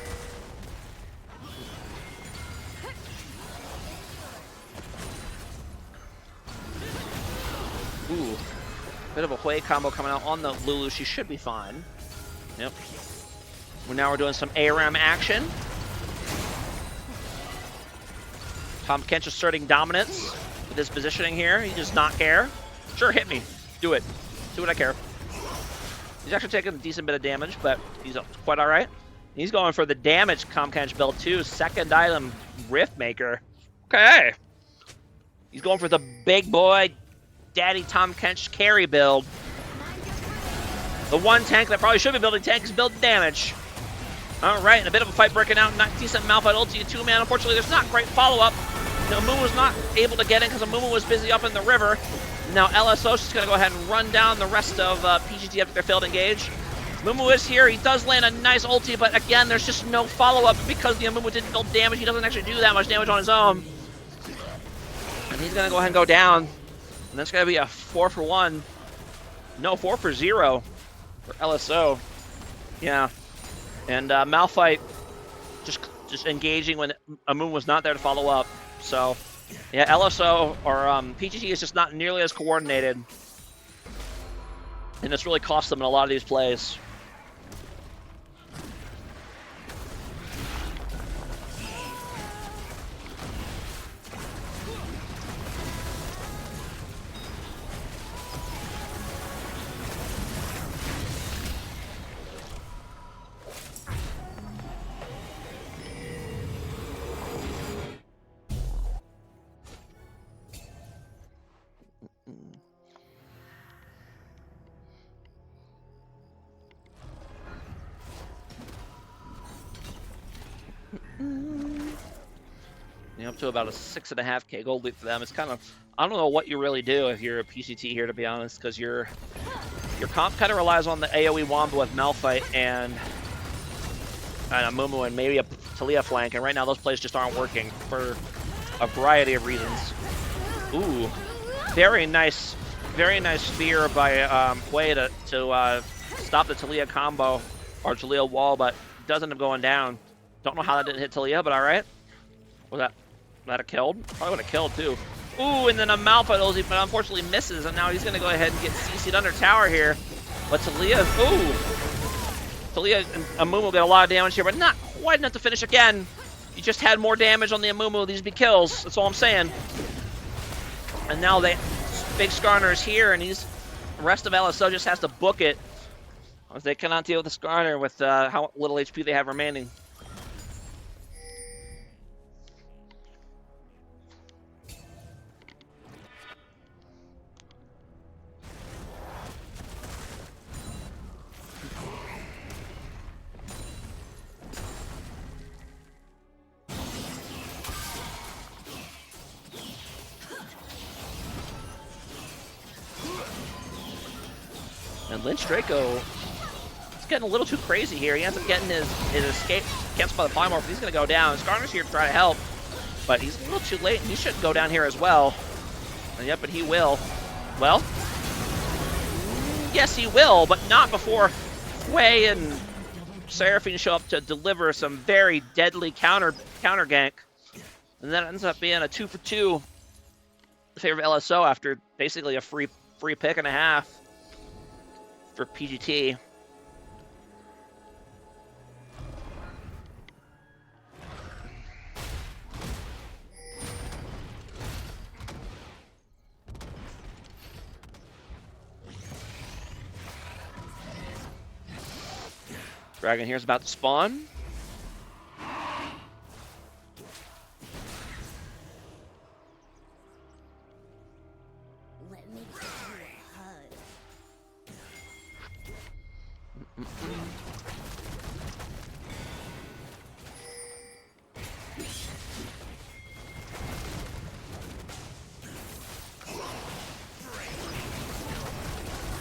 Ooh, bit of a Hui combo coming out on the Lulu. She should be fine. Yep. Now we're doing some ARAM action. Tom Kench asserting dominance with his positioning here. He does not care. Sure, hit me. Do it. Do what I care. He's actually taking a decent bit of damage, but he's quite all right. He's going for the damage Tom Kench build too. Second item, Rift Maker. Okay. He's going for the big boy, Daddy Tom Kench carry build. The one tank that probably should be building tank is building damage. All right, and a bit of a fight breaking out. Not decent Malphite ulti, 2-man. Unfortunately, there's not great follow-up. Amumu was not able to get in because Amumu was busy up in the river. Now LSO is just going to go ahead and run down the rest of PGT after their failed engage. Amumu is here. He does land a nice ulti, but again, there's just no follow-up because the Amumu didn't build damage. He doesn't actually do that much damage on his own. And he's going to go ahead and go down. And that's going to be a 4-for-1. No, 4-for-0 for LSO. Yeah. And Malphite just engaging when Amumu was not there to follow up. So, yeah, LSO or PGT is just not nearly as coordinated. And it's really cost them in a lot of these plays. Up to about a 6.5K gold lead for them. It's kind of, I don't know what you really do if you're a PGT here, to be honest, because your comp kind of relies on the AoE wombo with Malphite and Amumu and maybe a Taliyah flank, and right now those plays just aren't working for a variety of reasons. Ooh, very nice spear by Hwei to stop the Taliyah combo or Taliyah wall, but it does end up going down. Don't know how that didn't hit Taliyah, but all right. Was that a killed? Probably would have killed too. Ooh, and then a Malphite ulti, but unfortunately misses, and now he's going to go ahead and get CC'd under tower here. But Taliyah, Taliyah and Amumu get a lot of damage here, but not quite enough to finish again. You just had more damage on the Amumu. These be kills. That's all I'm saying. And now Big Skarner is here, and the rest of LSO just has to book it. As they cannot deal with the Skarner with how little HP they have remaining. And Lynch Draco is getting a little too crazy here. He ends up getting his escape canceled by the polymorph, but he's going to go down. Skarner's here to try to help, but he's a little too late, and he should go down here as well. And yep, but he will. Well, yes, he will, but not before Hwei and Seraphine show up to deliver some very deadly counter gank. And that ends up being a 2-for-2 in favor of LSO after basically a free pick and a half for PGT. Dragon here's about to spawn. Let me give you a hug.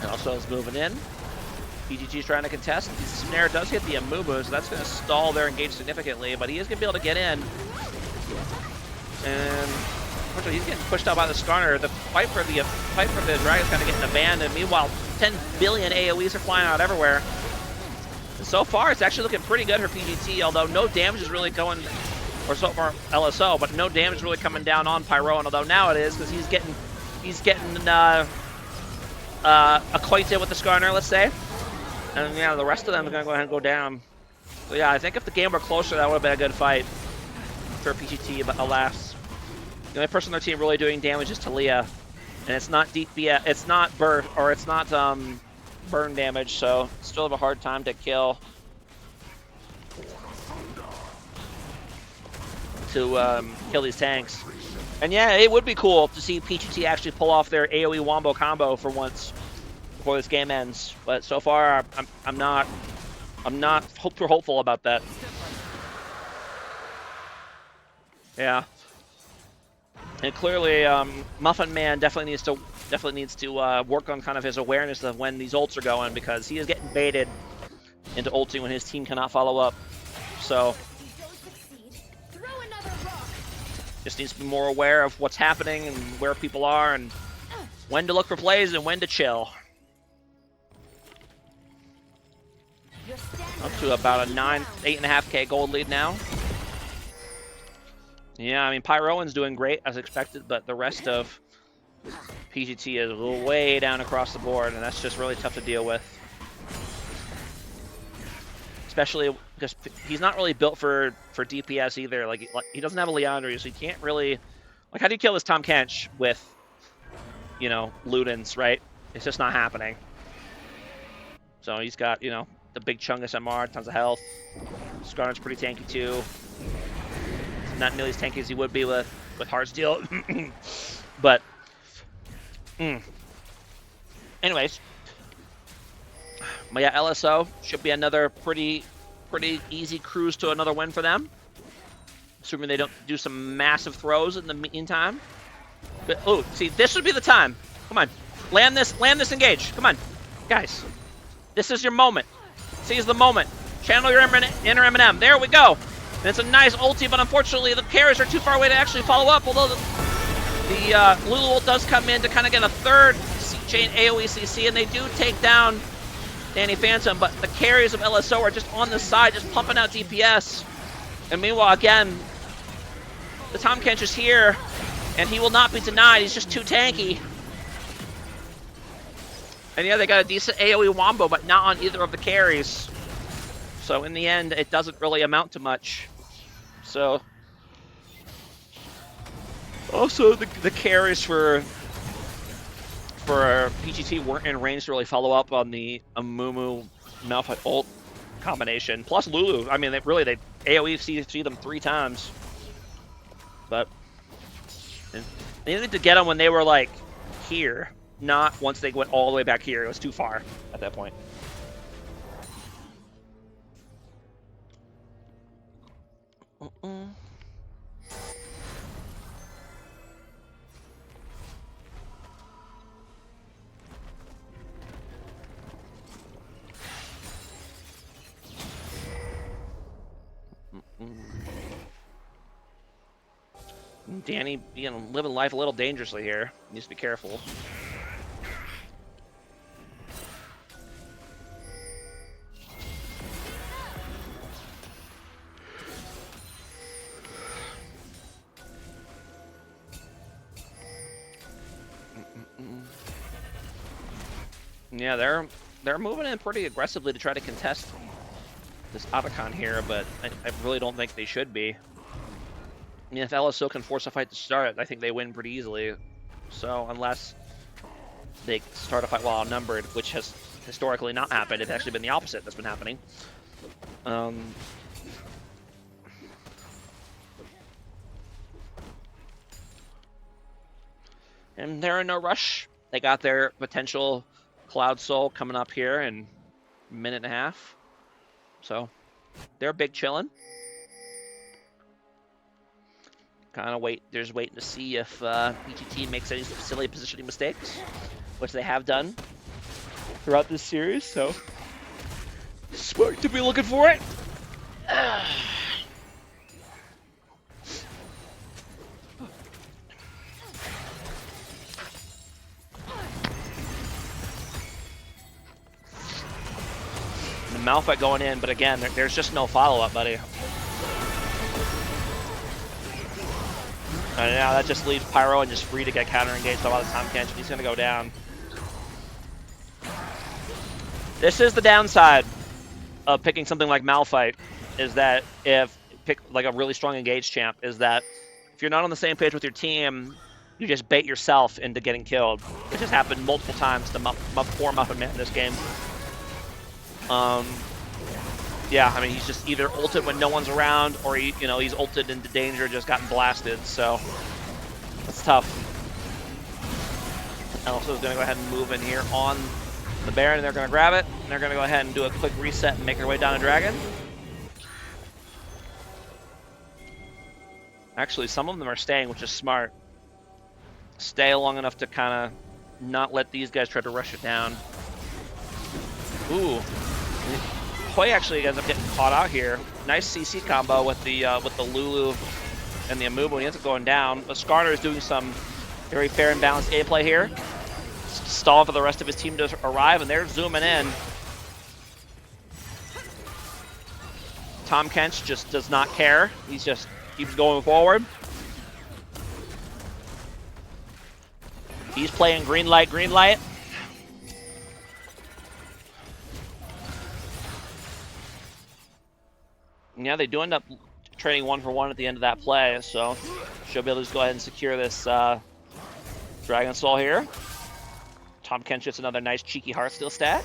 And also is moving in. PGT's trying to contest. The snare does hit the Amumu, so that's going to stall their engage significantly, but he is going to be able to get in. And unfortunately, he's getting pushed out by the Skarner. The fight for the Dragon's kind of getting abandoned. Meanwhile, 10 billion AoEs are flying out everywhere. And so far, it's actually looking pretty good for PGT, although no damage is really going, or so far LSO, but no damage is really coming down on Pyro, and although now it is, because he's getting acquainted with the Skarner, let's say. And yeah, the rest of them are going to go ahead and go down. So yeah, I think if the game were closer, that would have been a good fight for PGT, but alas. The only person on their team really doing damage is Taliyah. And it's not deep, it's not burn, or it's not burn damage, so still have a hard time to kill. Kill these tanks. And yeah, it would be cool to see PGT actually pull off their AoE wombo combo for once. before this game ends. But so far, I'm not hopeful about that. Yeah. And clearly, Muffin Man definitely needs to work on kind of his awareness of when these ults are going, because he is getting baited into ulting when his team cannot follow up. So just needs to be more aware of what's happening and where people are and when to look for plays and when to chill. Up to about a 8.5K gold lead now. Yeah, I mean, Pyroan's doing great as expected, but the rest of PGT is way down across the board, and that's just really tough to deal with. Especially because he's not really built for DPS either. Like he doesn't have a Leandro, so he can't really... Like, how do you kill this Tom Kench with, you know, Ludens, right? It's just not happening. So he's got, you know, the big chunk SMR, tons of health. Skarner's pretty tanky too. Not nearly as tanky as he would be with Heartsteel. But, anyways. But yeah, LSO should be another pretty easy cruise to another win for them. Assuming they don't do some massive throws in the meantime. But, oh, see, this would be the time. Come on. Land this engage. Come on. Guys. This is your moment. Seize the moment. Channel your inner M&M. There we go. And it's a nice ulti, but unfortunately the carries are too far away to actually follow up, although the Lulu ult does come in to kind of get a third chain AoE CC, and they do take down Danny Phantom, but the carries of LSO are just on the side, just pumping out DPS. And meanwhile, again, the Tom Kench is here, and he will not be denied. He's just too tanky. And yeah, they got a decent AoE wombo, but not on either of the carries. So in the end, it doesn't really amount to much. So also the carries for PGT weren't in range to really follow up on the Amumu Malphite ult combination. Plus Lulu, I mean, they AoE CC them 3 times. But they needed to get them when they were like here, not once they went all the way back here. It was too far at that point. Danny, you know, living life a little dangerously here. Needs to be careful. Yeah, they're moving in pretty aggressively to try to contest this Avacon here, but I really don't think they should be. I mean, if LSO can force a fight to start, I think they win pretty easily. So unless they start a fight while outnumbered, which has historically not happened, it's actually been the opposite that's been happening. And they're in no rush. They got their potential Cloud Soul coming up here in a minute and a half. So they're big chillin'. Kind of just waiting to see if PGT makes any silly positioning mistakes, which they have done throughout this series, so smart to be looking for it. The Malphite going in, but again, there's just no follow-up, buddy. And now that just leaves Pyro and just free to get counter-engaged by the Tom Kench. He's going to go down. This is the downside of picking something like Malphite, is that if pick like a really strong engaged champ, is that if you're not on the same page with your team, you just bait yourself into getting killed, which has happened multiple times to poor Muffin Man in this game. Yeah, I mean, he's just either ulted when no one's around, or he's ulted into danger, just gotten blasted. So that's tough. LSO is going to go ahead and move in here on the Baron, and they're going to grab it. And they're going to go ahead and do a quick reset and make their way down to Dragon. Actually, some of them are staying, which is smart. Stay long enough to kind of not let these guys try to rush it down. Ooh. Hoi actually ends up getting caught out here. Nice CC combo with the Lulu and the Amumu. He ends up going down. But Skarner is doing some very fair and balanced gameplay here. Stall for the rest of his team to arrive, and they're zooming in. Tom Kench just does not care. He's just keeps going forward. He's playing green light, green light. And yeah, they do end up trading 1-for-1 at the end of that play, so she'll be able to just go ahead and secure this Dragon Soul here. Tom Kench gets another nice cheeky Heartsteel stat.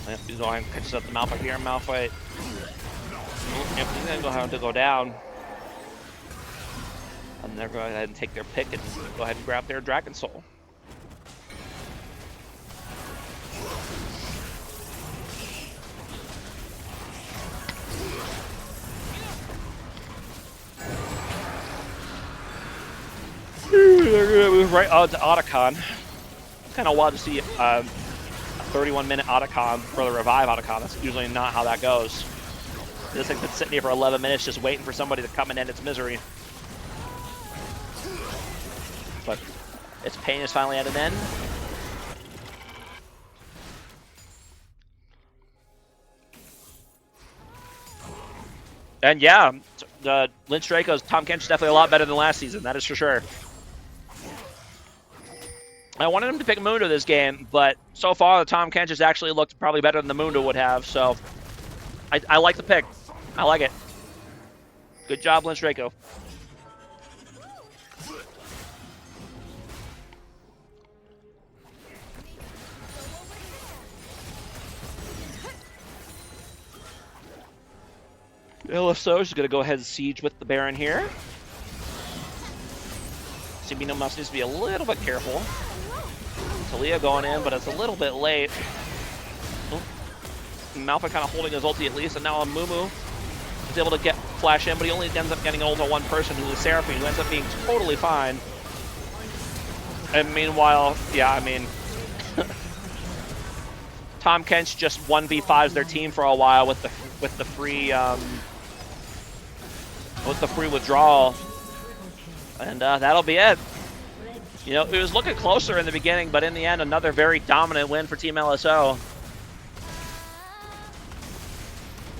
Yep, he's going and catches up the Malphite here. Malphite. Yep, he's going to go ahead and go down. And they're going to go ahead and take their pick and go ahead and grab their Dragon Soul. They're going to move right on to Otacon. It's kind of wild to see a 31-minute Otacon for the revive Otacon. That's usually not how that goes. This thing's been sitting here for 11 minutes just waiting for somebody to come and end its misery. But its pain is finally at an end. And yeah, Lynch Draco's Tom Kench is definitely a lot better than last season, that is for sure. I wanted him to pick Mundo this game, but so far the Tom Kench has actually looked probably better than the Mundo would have, so I like the pick. I like it. Good job, Lynch Draco. LSO is going to go ahead and siege with the Baron here. Sabino must needs to be a little bit careful. Talia going in, but it's a little bit late. Oh. Malphite kind of holding his ulti at least, and now Amumu is able to get flash in, but he only ends up getting ult on one person, who is Seraphine, who ends up being totally fine. And meanwhile, yeah, I mean, Tom Kench just 1v5s their team for a while with the free withdrawal, and that'll be it. You know, it was looking closer in the beginning, but in the end, another very dominant win for Team LSO.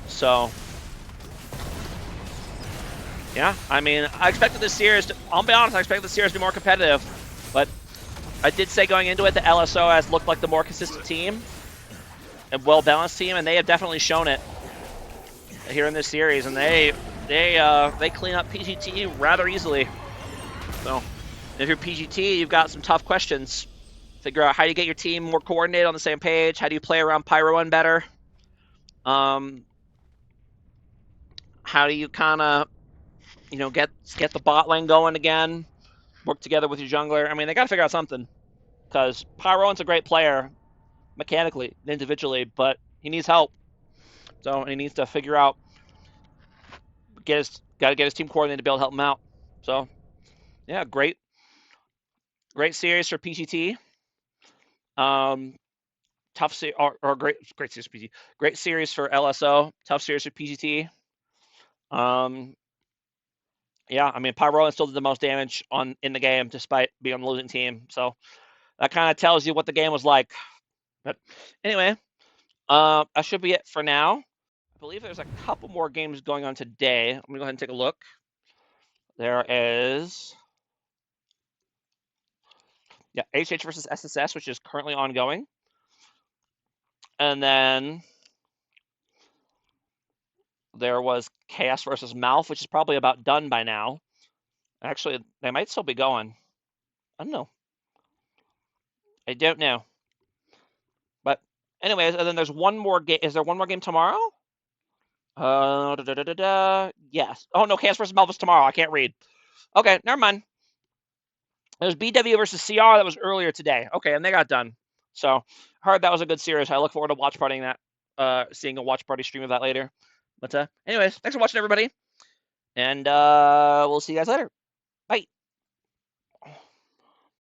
So, yeah, I mean, I expected this series to, I'll be honest, I expected the series to be more competitive, but I did say going into it that LSO has looked like the more consistent team and well-balanced team, and they have definitely shown it here in this series, and they clean up PGT rather easily. So, if you're PGT, you've got some tough questions. Figure out how do you get your team more coordinated on the same page. How do you play around Pyro better? How do you kind of, you know, get the bot lane going again? Work together with your jungler. I mean, they got to figure out something, because Pyro's a great player mechanically, individually, but he needs help. So he needs to figure out, got to get his team coordinated to be able to help him out. So, yeah, great series for PGT. Tough series, or great series for PGT. Great series for LSO. Tough series for PGT. Yeah, I mean, Pyro still did the most damage in the game despite being on the losing team. So that kind of tells you what the game was like. But anyway, that should be it for now. I believe there's a couple more games going on today. I'm gonna go ahead and take a look. There is, yeah, HH versus SSS, which is currently ongoing. And then there was Chaos versus Malf, which is probably about done by now. Actually, they might still be going. I don't know. I don't know. But anyways, and then there's one more game. Is there one more game tomorrow? Yes. Oh no, Chaos versus Melvis tomorrow. I can't read. Okay, never mind. There's BW versus CR that was earlier today. Okay, and they got done. So heard that was a good series. I look forward to watch partying that. Seeing a watch party stream of that later. But anyways, thanks for watching, everybody, and we'll see you guys later. Bye.